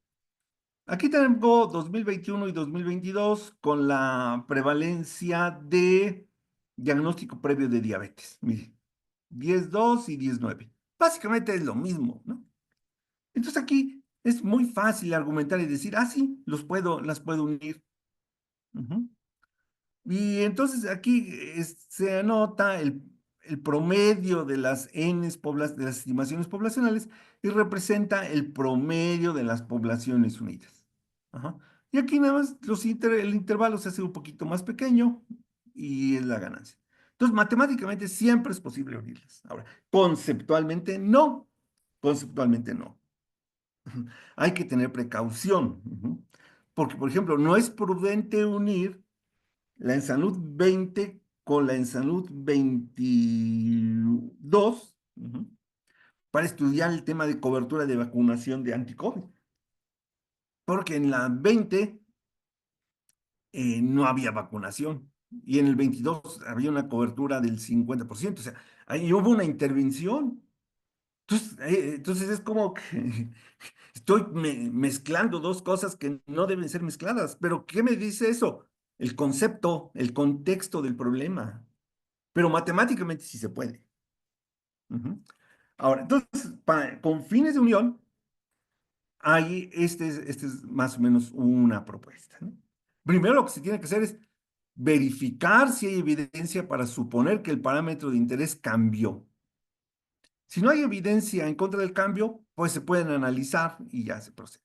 Aquí tengo 2021 y 2022 con la prevalencia de diagnóstico previo de diabetes. Mire, 10,2 y 10,9. Básicamente es lo mismo, ¿no? Entonces aquí es muy fácil argumentar y decir, ah, sí, las puedo unir. Ujú. Y entonces aquí se anota el promedio de las de las estimaciones poblacionales y representa el promedio de las poblaciones unidas. Ajá. Y aquí nada más el intervalo se hace un poquito más pequeño y es la ganancia. Entonces, matemáticamente siempre es posible unirlas. Ahora, conceptualmente no. Conceptualmente no. Hay que tener precaución. Ujú. Porque, por ejemplo, no es prudente unir la Ensalud 20 con la Ensalud 22, para estudiar el tema de cobertura de vacunación de anticovid. Porque en la 20 no había vacunación y en el 22 había una cobertura del 50%. O sea, ahí hubo una intervención. Entonces es como que estoy mezclando dos cosas que no deben ser mezcladas. Pero ¿qué me dice eso? El concepto, el contexto del problema. Pero matemáticamente sí se puede. Ujú. Ahora, entonces, con fines de unión, este es más o menos una propuesta, ¿no? Primero lo que se tiene que hacer es verificar si hay evidencia para suponer que el parámetro de interés cambió. Si no hay evidencia en contra del cambio, pues se pueden analizar y ya se procede.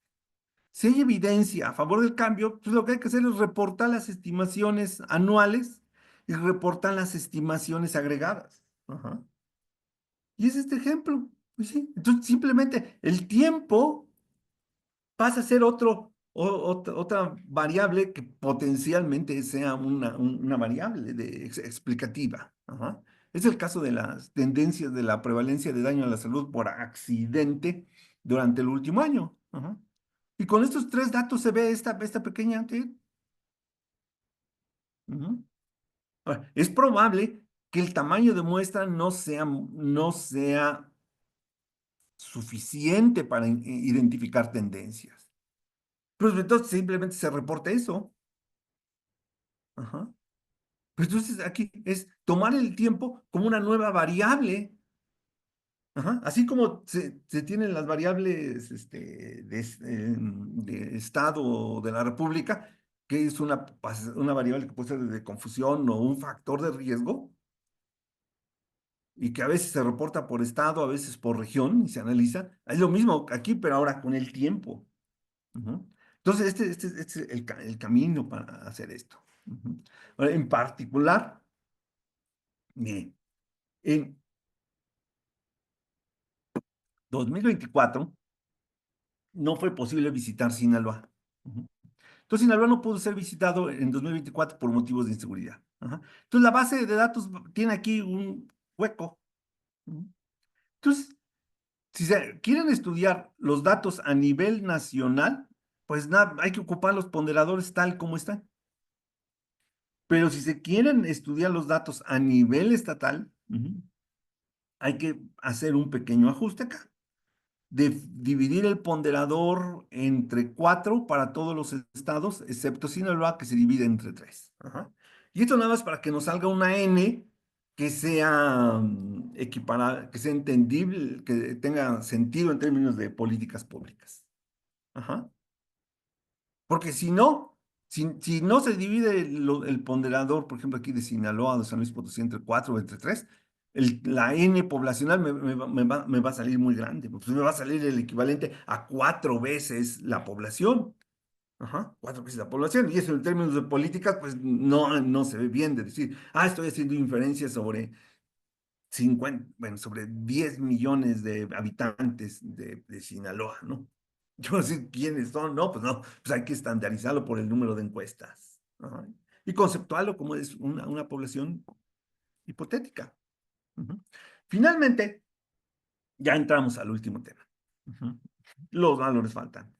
Si hay evidencia a favor del cambio, pues lo que hay que hacer es reportar las estimaciones anuales y reportar las estimaciones agregadas. Ajá. Y es este ejemplo. Pues sí. Entonces, simplemente el tiempo pasa a ser otra variable que potencialmente sea una variable explicativa. Ajá. Es el caso de las tendencias de la prevalencia de daño a la salud por accidente durante el último año. Ajá. Y con estos tres datos se ve esta pequeña. ¿Sí? Ujú. Ahora, es probable que el tamaño de muestra no sea suficiente para identificar tendencias. Pues entonces simplemente se reporta eso. Ajá. Pues entonces aquí es tomar el tiempo como una nueva variable. Ajá. Así como se tienen las variables de Estado de la República, que es una variable que puede ser de confusión o un factor de riesgo, y que a veces se reporta por estado, a veces por región y se analiza. Es lo mismo aquí, pero ahora con el tiempo. Ujú. Entonces, este es el camino para hacer esto. Ujú. Ahora, en particular, miren, en 2024 no fue posible visitar Sinaloa. Ujú. Entonces, Sinaloa no pudo ser visitado en 2024 por motivos de inseguridad. Ajá. Entonces, la base de datos tiene aquí un hueco. Ujú. Entonces, si se quieren estudiar los datos a nivel nacional, pues nada, hay que ocupar los ponderadores tal como están. Pero si se quieren estudiar los datos a nivel estatal, hay que hacer un pequeño ajuste acá, de dividir el ponderador entre 4 para todos los estados, excepto Sinaloa, que se divide entre 3. Ajá. Y esto nada más para que nos salga una N que sea equiparada, que sea entendible, que tenga sentido en términos de políticas públicas. Ajá. Porque si no se divide el ponderador, por ejemplo, aquí de Sinaloa, de San Luis Potosí, entre 4 o entre 3, la N poblacional me va a salir muy grande, pues me va a salir el equivalente a 4 veces la población. Ajá, 4 veces la población. Y eso en términos de políticas, pues no se ve bien de decir, estoy haciendo inferencias sobre sobre 10 millones de habitantes de Sinaloa, ¿no? Yo no sé quiénes son, ¿no? Pues no, pues hay que estandarizarlo por el número de encuestas. Ajá. Y conceptuarlo como es una población hipotética. Ujú. Finalmente, ya entramos al último tema. Ujú. Los valores faltantes.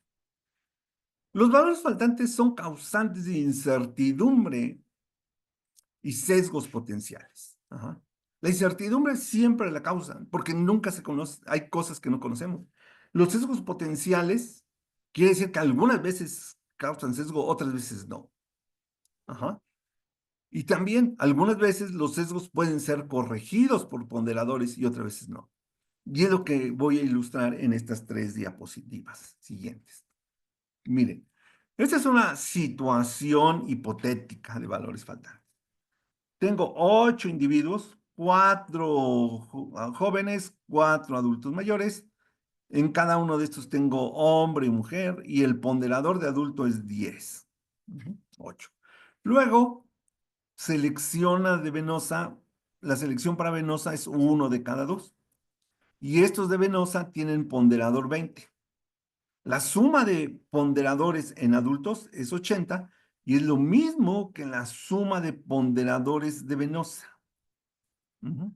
Los valores faltantes son causantes de incertidumbre y sesgos potenciales. Ajá. La incertidumbre siempre la causan, porque nunca se conoce, hay cosas que no conocemos. Los sesgos potenciales quiere decir que algunas veces causan sesgo, otras veces no. Ajá. Y también algunas veces los sesgos pueden ser corregidos por ponderadores y otras veces no. Y es lo que voy a ilustrar en estas 3 diapositivas siguientes. Miren, esta es una situación hipotética de valores faltantes. Tengo 8 individuos, 4 jóvenes, 4 adultos mayores. En cada uno de estos tengo hombre y mujer y el ponderador de adulto es 10. 8. Luego, selecciona de venosa. La selección para venosa es uno de cada dos. Y estos de venosa tienen ponderador 20. La suma de ponderadores en adultos es 80 y es lo mismo que la suma de ponderadores de venosa. Ujú.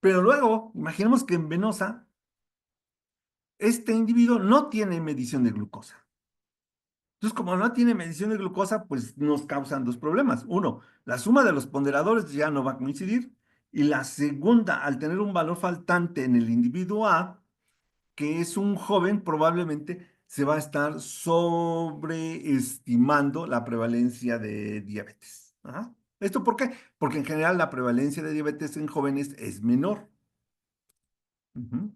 Pero luego, imaginemos que en venosa, este individuo no tiene medición de glucosa. Entonces, como no tiene medición de glucosa, pues nos causan dos problemas. Uno, la suma de los ponderadores ya no va a coincidir. Y la segunda, al tener un valor faltante en el individuo A, que es un joven, probablemente se va a estar sobreestimando la prevalencia de diabetes. Ajá. ¿Esto por qué? Porque en general la prevalencia de diabetes en jóvenes es menor. Ujú.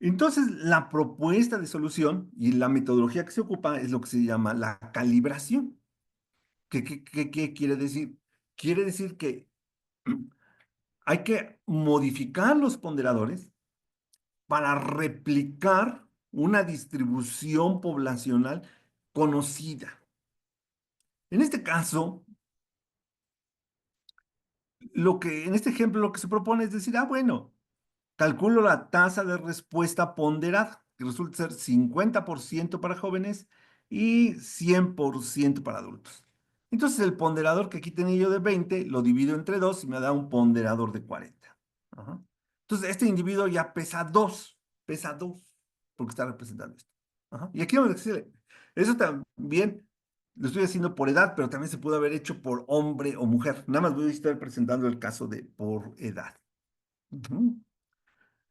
Entonces, la propuesta de solución y la metodología que se ocupa es lo que se llama la calibración. ¿Qué quiere decir? Quiere decir que hay que modificar los ponderadores para replicar una distribución poblacional conocida. En este caso, en este ejemplo, lo que se propone es decir, bueno, calculo la tasa de respuesta ponderada, que resulta ser 50% para jóvenes y 100% para adultos. Entonces, el ponderador que aquí tenía yo de 20 lo divido entre 2 y me da un ponderador de 40. Ajá. Entonces, este individuo ya pesa 2 porque está representando esto. Ajá. Y aquí vamos a decirle, eso también lo estoy haciendo por edad, pero también se pudo haber hecho por hombre o mujer. Nada más voy a estar presentando el caso de por edad. Ujú.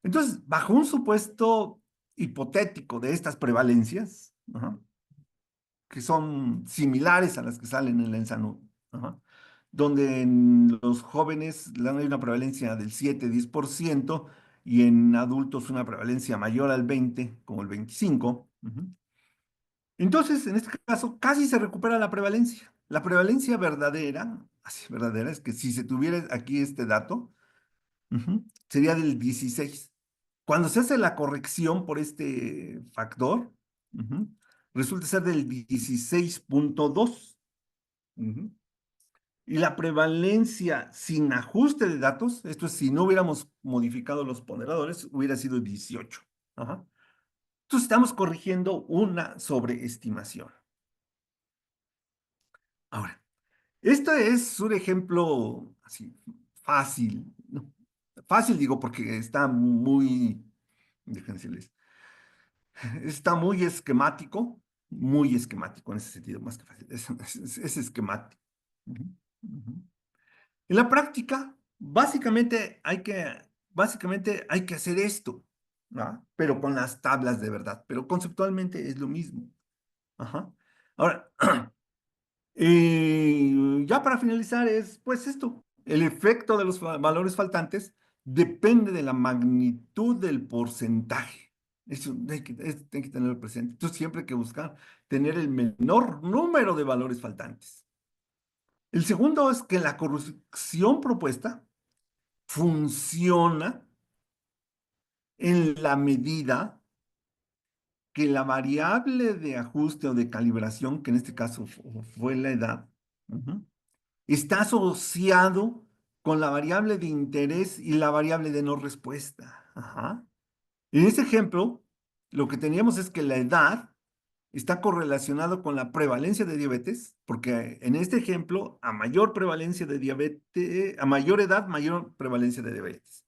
Entonces, bajo un supuesto hipotético de estas prevalencias, ajá, que son similares a las que salen en la ENSANUD, ajá, donde en los jóvenes hay una prevalencia del 7-10% y en adultos una prevalencia mayor al 20, como el 25. Ujú. Entonces, en este caso, casi se recupera la prevalencia. La prevalencia verdadera, así verdadera, es que si se tuviera aquí este dato, sería del 16. Cuando se hace la corrección por este factor, ujú, resulta ser del 16.2. Ujú. Y la prevalencia sin ajuste de datos, esto es, si no hubiéramos modificado los ponderadores, hubiera sido 18. Ajá. Entonces estamos corrigiendo una sobreestimación. Ahora, esto es un ejemplo así fácil, ¿no? Fácil digo porque está muy, déjenme decirles, está muy esquemático en ese sentido, más que fácil, es esquemático. Ujú, ujú. En la práctica, básicamente hay que hacer esto, ¿no? Pero con las tablas de verdad, pero conceptualmente es lo mismo. Ajá. Ahora, ya para finalizar es pues esto, el efecto de los valores faltantes depende de la magnitud del porcentaje. Eso hay que tenerlo presente. Entonces siempre hay que buscar tener el menor número de valores faltantes. El segundo es que la corrección propuesta funciona en la medida que la variable de ajuste o de calibración, que en este caso fue la edad, ujú, está asociado con la variable de interés y la variable de no respuesta. Ajá. En este ejemplo, lo que teníamos es que la edad está correlacionado con la prevalencia de diabetes, porque en este ejemplo, a mayor prevalencia de diabetes, a mayor edad, mayor prevalencia de diabetes.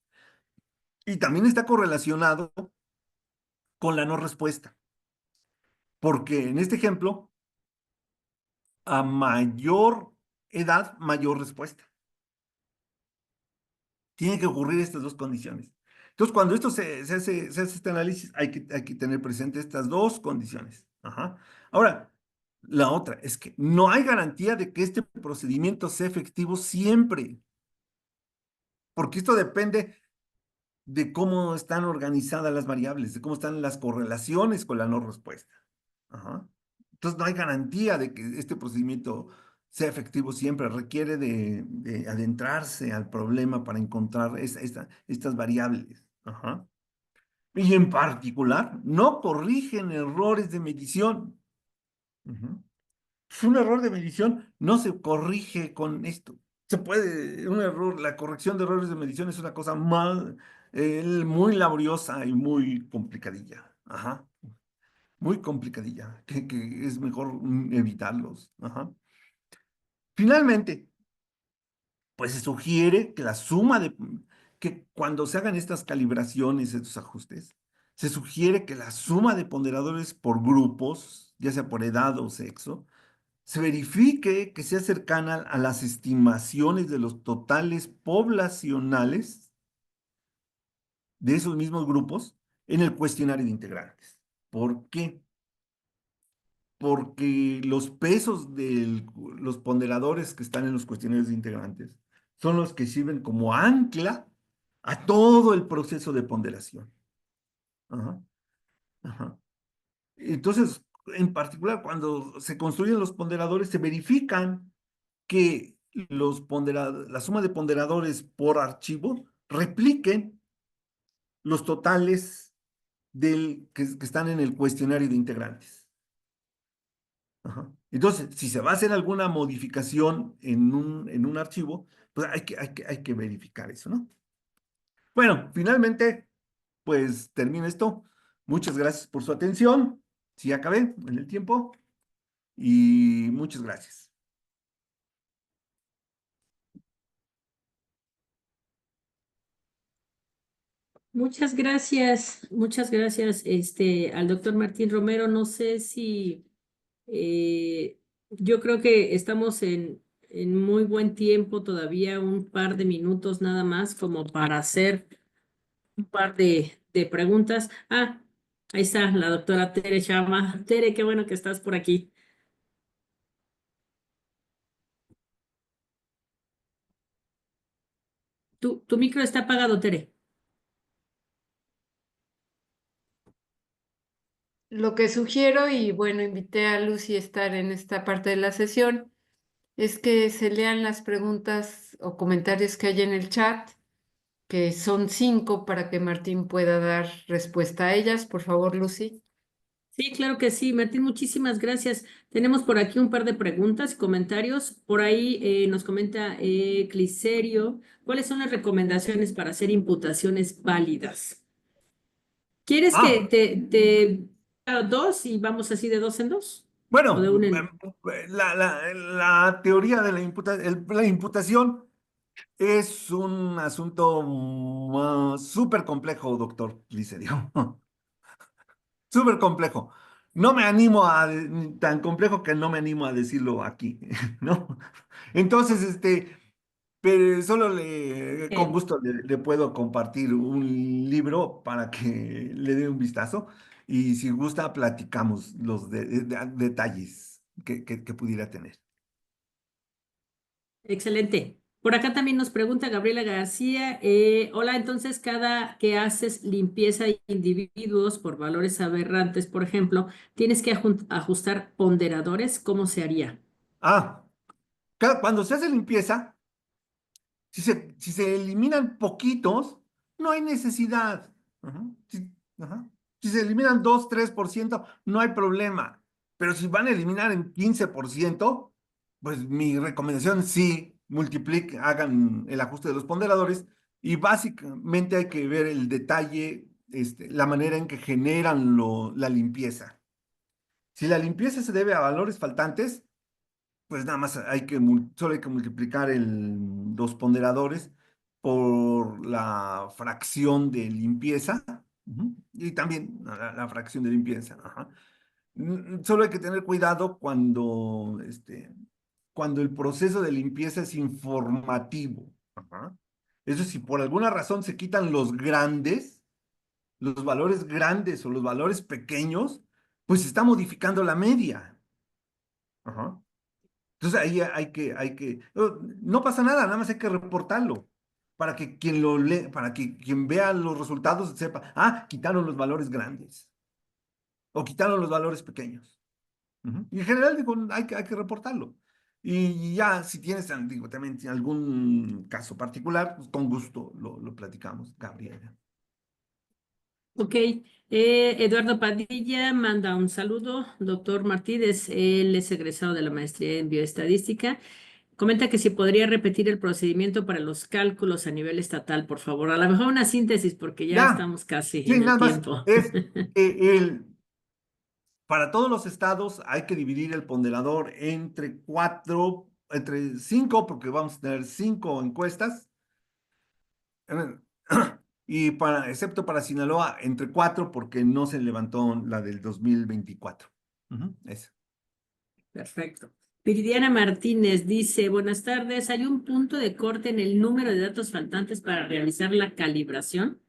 Y también está correlacionado con la no respuesta, porque en este ejemplo, a mayor edad, mayor respuesta. Tienen que ocurrir estas dos condiciones. Entonces, cuando esto se hace este análisis, hay que tener presente estas dos condiciones. Ajá. Ahora, la otra es que no hay garantía de que este procedimiento sea efectivo siempre, porque esto depende de cómo están organizadas las variables, de cómo están las correlaciones con la no respuesta. Ajá. Entonces, no hay garantía de que este procedimiento sea efectivo siempre. Requiere de adentrarse al problema para encontrar estas variables. Ajá. Y en particular, no corrigen errores de medición. Ujú. Un error de medición no se corrige con esto. Se puede, un error, la corrección de errores de medición es una cosa muy laboriosa y muy complicadilla. Ajá. Muy complicadilla, que es mejor evitarlos. Ajá. Finalmente, pues se sugiere que que cuando se hagan estas calibraciones, estos ajustes, se sugiere que la suma de ponderadores por grupos, ya sea por edad o sexo, se verifique que sea cercana a las estimaciones de los totales poblacionales de esos mismos grupos en el cuestionario de integrantes. ¿Por qué? Porque los pesos de los ponderadores que están en los cuestionarios de integrantes son los que sirven como ancla a todo el proceso de ponderación. Ajá, ajá. Entonces, en particular, cuando se construyen los ponderadores, se verifican que la suma de ponderadores por archivo repliquen los totales que están en el cuestionario de integrantes. Ajá. Entonces, si se va a hacer alguna modificación en un archivo, pues hay que verificar eso, ¿no? Bueno, finalmente, pues termino esto. Muchas gracias por su atención. Sí, acabé en el tiempo y muchas gracias. muchas gracias, al doctor Martín Romero. No sé si yo creo que estamos en muy buen tiempo, todavía un par de minutos nada más como para hacer un par de preguntas. Ah, ahí está la doctora Tere Chama. Tere, qué bueno que estás por aquí. Tu micro está apagado, Tere. Lo que sugiero, y bueno, invité a Lucy a estar en esta parte de la sesión, es que se lean las preguntas o comentarios que hay en el chat, que son 5 para que Martín pueda dar respuesta a ellas. Por favor, Lucy. Sí, claro que sí, Martín, muchísimas gracias. Tenemos por aquí un par de preguntas y comentarios. Por ahí nos comenta Cliserio, ¿cuáles son las recomendaciones para hacer imputaciones válidas? ¿Quieres que Ah, te haga dos y vamos así de dos en dos? ¿O bueno, de uno en...? la teoría de la imputación es un asunto súper complejo, doctor Licerio. Súper complejo. No me animo tan complejo que no me animo a decirlo aquí, ¿no? Entonces, pero solo con Eh, gusto le puedo compartir un libro para que le dé un vistazo y si gusta platicamos los detalles que pudiera tener. Excelente. Por acá también nos pregunta Gabriela García, hola, entonces cada que haces limpieza de individuos por valores aberrantes, por ejemplo, ¿tienes que ajustar ponderadores? ¿Cómo se haría? Ah, cuando se hace limpieza, si se eliminan poquitos, no hay necesidad. Ajá. Ajá. Si se eliminan 2, 3%, no hay problema. Pero si van a eliminar en 15%, pues mi recomendación sí. hagan el ajuste de los ponderadores y básicamente hay que ver el detalle, la manera en que generan la limpieza. Si la limpieza se debe a valores faltantes, pues nada más solo hay que multiplicar los ponderadores por la fracción de limpieza, y también la fracción de limpieza. Ajá. Solo hay que tener cuidado cuando el proceso de limpieza es informativo. Ajá. Eso si por alguna razón se quitan los valores grandes o los valores pequeños, pues se está modificando la media. Ajá. Entonces ahí no pasa nada, nada más hay que reportarlo para que quien lo lee, para que quien vea los resultados sepa, quitaron los valores grandes o quitaron los valores pequeños. Y en general, digo, hay que reportarlo. Y ya, si tienes, digo, también algún caso particular, pues con gusto lo platicamos, Gabriela. Ok, Eduardo Padilla manda un saludo. Doctor Martínez, él es egresado de la maestría en bioestadística. Comenta que si podría repetir el procedimiento para los cálculos a nivel estatal, por favor. A lo mejor una síntesis, porque ya Ya, estamos casi sí, en el nada más tiempo. para todos los estados hay que dividir el ponderador entre 5, porque vamos a tener 5 encuestas. Y excepto para Sinaloa, entre 4, porque no se levantó la del 2024. Esa. Perfecto. Viridiana Martínez dice, buenas tardes, ¿hay un punto de corte en el número de datos faltantes para realizar la calibración?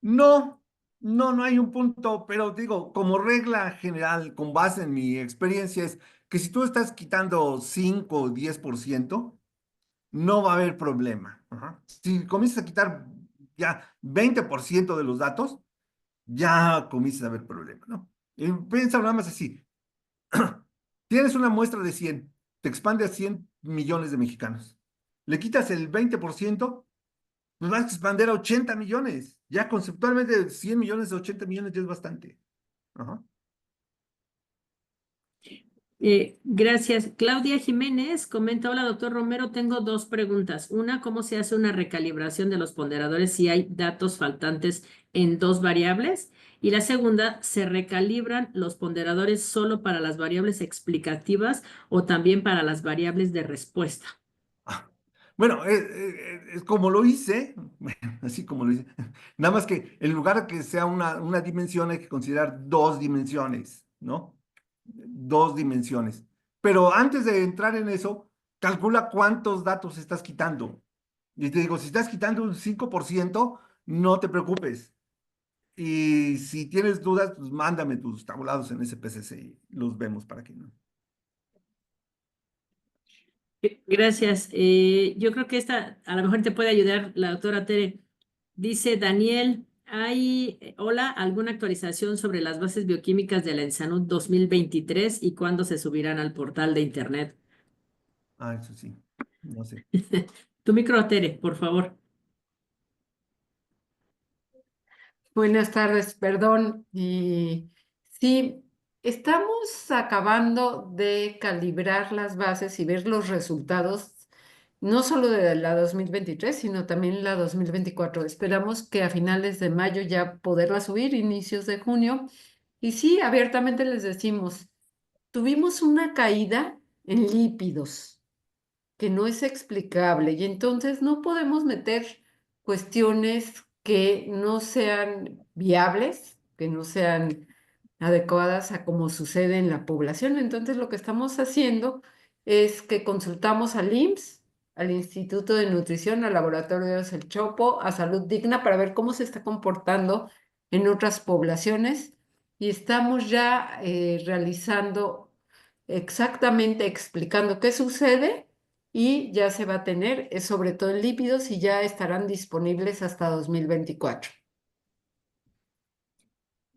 No, no hay un punto, pero digo, como regla general, con base en mi experiencia, es que si tú estás quitando 5 o 10%, no va a haber problema. Ajá. Si comienzas a quitar ya 20% de los datos, ya comienza a haber problema, ¿no? Y piensa nada más así. Tienes una muestra de 100, te expande a 100 millones de mexicanos. Le quitas el 20%, pues vas a expandir a 80 millones. Ya conceptualmente 100 millones de 80 millones ya es bastante. Ajá. Gracias. Claudia Jiménez comenta, hola, doctor Romero, tengo dos preguntas. Una, ¿cómo se hace una recalibración de los ponderadores si hay datos faltantes en dos variables? Y la segunda, ¿se recalibran los ponderadores solo para las variables explicativas o también para las variables de respuesta? Bueno, es como lo hice, así como lo hice, nada más que en lugar de que sea una dimensión, hay que considerar dos dimensiones, ¿no? Dos dimensiones. Pero antes de entrar en eso, calcula cuántos datos estás quitando. Y te digo, si estás quitando un 5%, no te preocupes. Y si tienes dudas, pues mándame tus tabulados en SPSS y los vemos para que no. Gracias. Yo creo que esta a lo mejor te puede ayudar la doctora Tere. Dice Daniel, hola, ¿alguna actualización sobre las bases bioquímicas de la ENSANUD 2023 y cuándo se subirán al portal de internet? Eso sí, no sé. Tu micro, Tere, por favor. Buenas tardes, perdón. Y sí, estamos acabando de calibrar las bases y ver los resultados, no solo de la 2023, sino también la 2024. Esperamos que a finales de mayo ya poderla subir, inicios de junio. Y sí, abiertamente les decimos, tuvimos una caída en lípidos que no es explicable y entonces no podemos meter cuestiones que no sean viables, que no sean adecuadas a cómo sucede en la población. Entonces lo que estamos haciendo es que consultamos al IMSS, al Instituto de Nutrición, al Laboratorio del Chopo, a Salud Digna para ver cómo se está comportando en otras poblaciones y estamos ya realizando exactamente explicando qué sucede y ya se va a tener, sobre todo en lípidos, y ya estarán disponibles hasta 2024.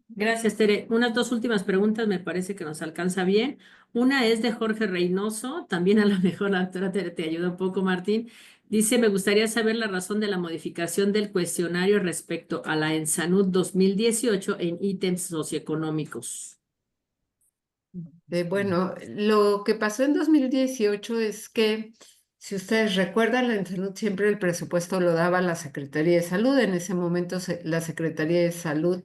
Gracias, Tere. Unas dos últimas preguntas me parece que nos alcanza bien. Una es de Jorge Reynoso, también a lo mejor la doctora Tere te ayuda un poco, Martín. Dice, me gustaría saber la razón de la modificación del cuestionario respecto a la ENSANUD 2018 en ítems socioeconómicos. Bueno, lo que pasó en 2018 es que Si ustedes recuerdan, en salud siempre el presupuesto lo daba la Secretaría de Salud. En ese momento la Secretaría de Salud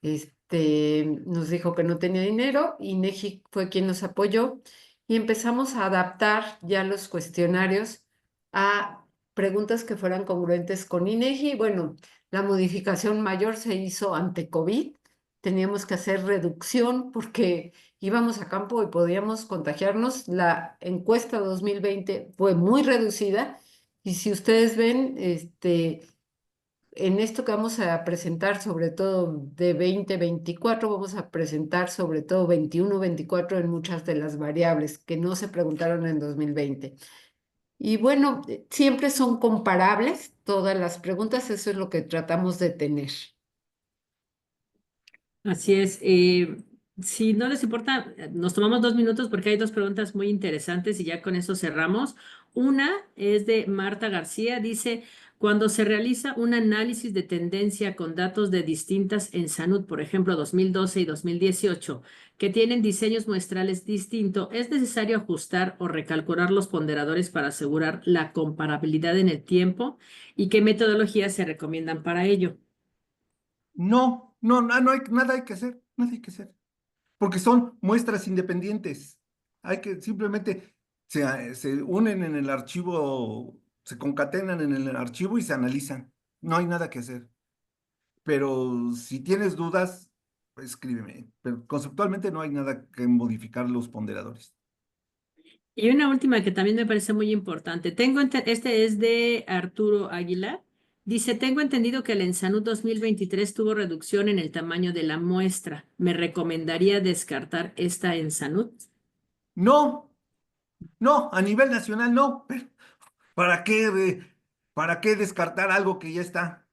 nos dijo que no tenía dinero. INEGI fue quien nos apoyó y empezamos a adaptar ya los cuestionarios a preguntas que fueran congruentes con INEGI. Bueno, la modificación mayor se hizo ante COVID. Teníamos que hacer reducción porque íbamos a campo y podíamos contagiarnos. La encuesta 2020 fue muy reducida y si ustedes ven, en esto que vamos a presentar, sobre todo de 2024, vamos a presentar sobre todo 21, 24 en muchas de las variables que no se preguntaron en 2020. Y bueno, siempre son comparables todas las preguntas, eso es lo que tratamos de tener. Así es. Si no les importa, nos tomamos 2 minutos porque hay dos preguntas muy interesantes y ya con eso cerramos. Una es de Marta García. Dice, cuando se realiza un análisis de tendencia con datos de distintas en salud, por ejemplo, 2012 y 2018, que tienen diseños muestrales distintos, ¿es necesario ajustar o recalcular los ponderadores para asegurar la comparabilidad en el tiempo? ¿Y qué metodologías se recomiendan para ello? No hay nada hay que hacer, nada hay que hacer. Porque son muestras independientes. Hay que simplemente se unen en el archivo, se concatenan en el archivo y se analizan. No hay nada que hacer. Pero si tienes dudas, pues, escríbeme. Pero conceptualmente no hay nada que modificar los ponderadores. Y una última que también me parece muy importante. Este es de Arturo Aguilar. Dice, tengo entendido que el Ensanud 2023 tuvo reducción en el tamaño de la muestra. ¿Me recomendaría descartar esta Ensanud? No, no, a nivel nacional no. Pero ¿para qué, para qué descartar algo que ya está?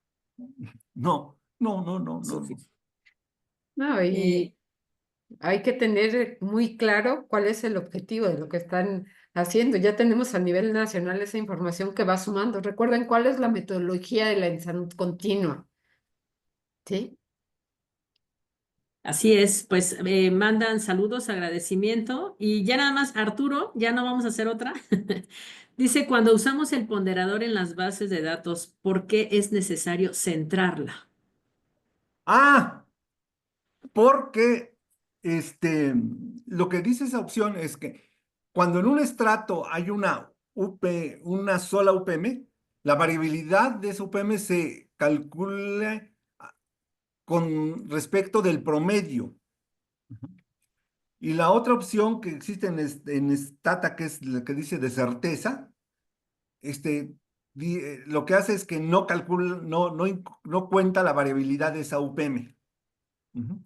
No, no, no, no, no, no. No, Eh, y hay que tener muy claro cuál es el objetivo de lo que están haciendo. Ya tenemos a nivel nacional esa información que va sumando. Recuerden cuál es la metodología de la salud continua. ¿Sí? Así es, pues mandan saludos, agradecimiento y ya nada más, Arturo, ya no vamos a hacer otra. Dice, cuando usamos el ponderador en las bases de datos, ¿por qué es necesario centrarla? Ah, porque lo que dice esa opción es que cuando en un estrato hay una sola UPM, la variabilidad de esa UPM se calcula con respecto del promedio. Y la otra opción que existe en Stata, que es la que dice de certeza, lo que hace es que no calcula, no cuenta la variabilidad de esa UPM. Ujú.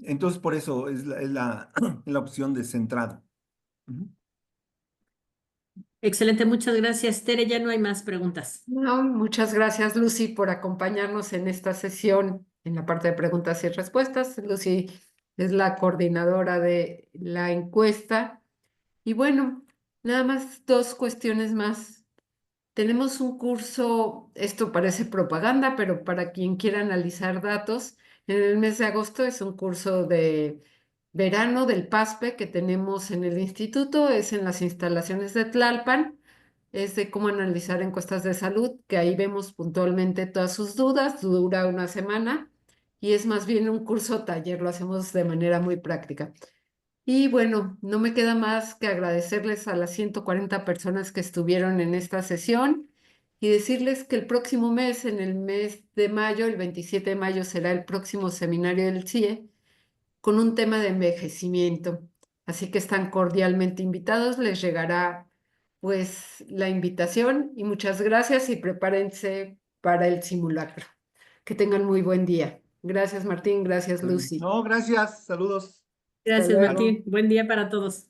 Entonces, por eso es la opción de centrado. Ujú. Excelente, muchas gracias. Tere, ya no hay más preguntas. No, muchas gracias, Lucy, por acompañarnos en esta sesión en la parte de preguntas y respuestas. Lucy es la coordinadora de la encuesta. Y bueno, nada más dos cuestiones más. Tenemos un curso, esto parece propaganda, pero para quien quiera analizar datos, en el mes de agosto es un curso de verano del PASPE que tenemos en el instituto, es en las instalaciones de Tlalpan, es de cómo analizar encuestas de salud, que ahí vemos puntualmente todas sus dudas, dura una semana y es más bien un curso taller, lo hacemos de manera muy práctica. Y bueno, no me queda más que agradecerles a las 140 personas que estuvieron en esta sesión y decirles que el próximo mes, en el mes de mayo, el 27 de mayo, será el próximo seminario del CIE con un tema de envejecimiento. Así que están cordialmente invitados, les llegará pues la invitación y muchas gracias y prepárense para el simulacro. Que tengan muy buen día. Gracias, Martín, gracias, Lucy. No, gracias, saludos. Hasta Gracias, luego. Martín. Buen día para todos.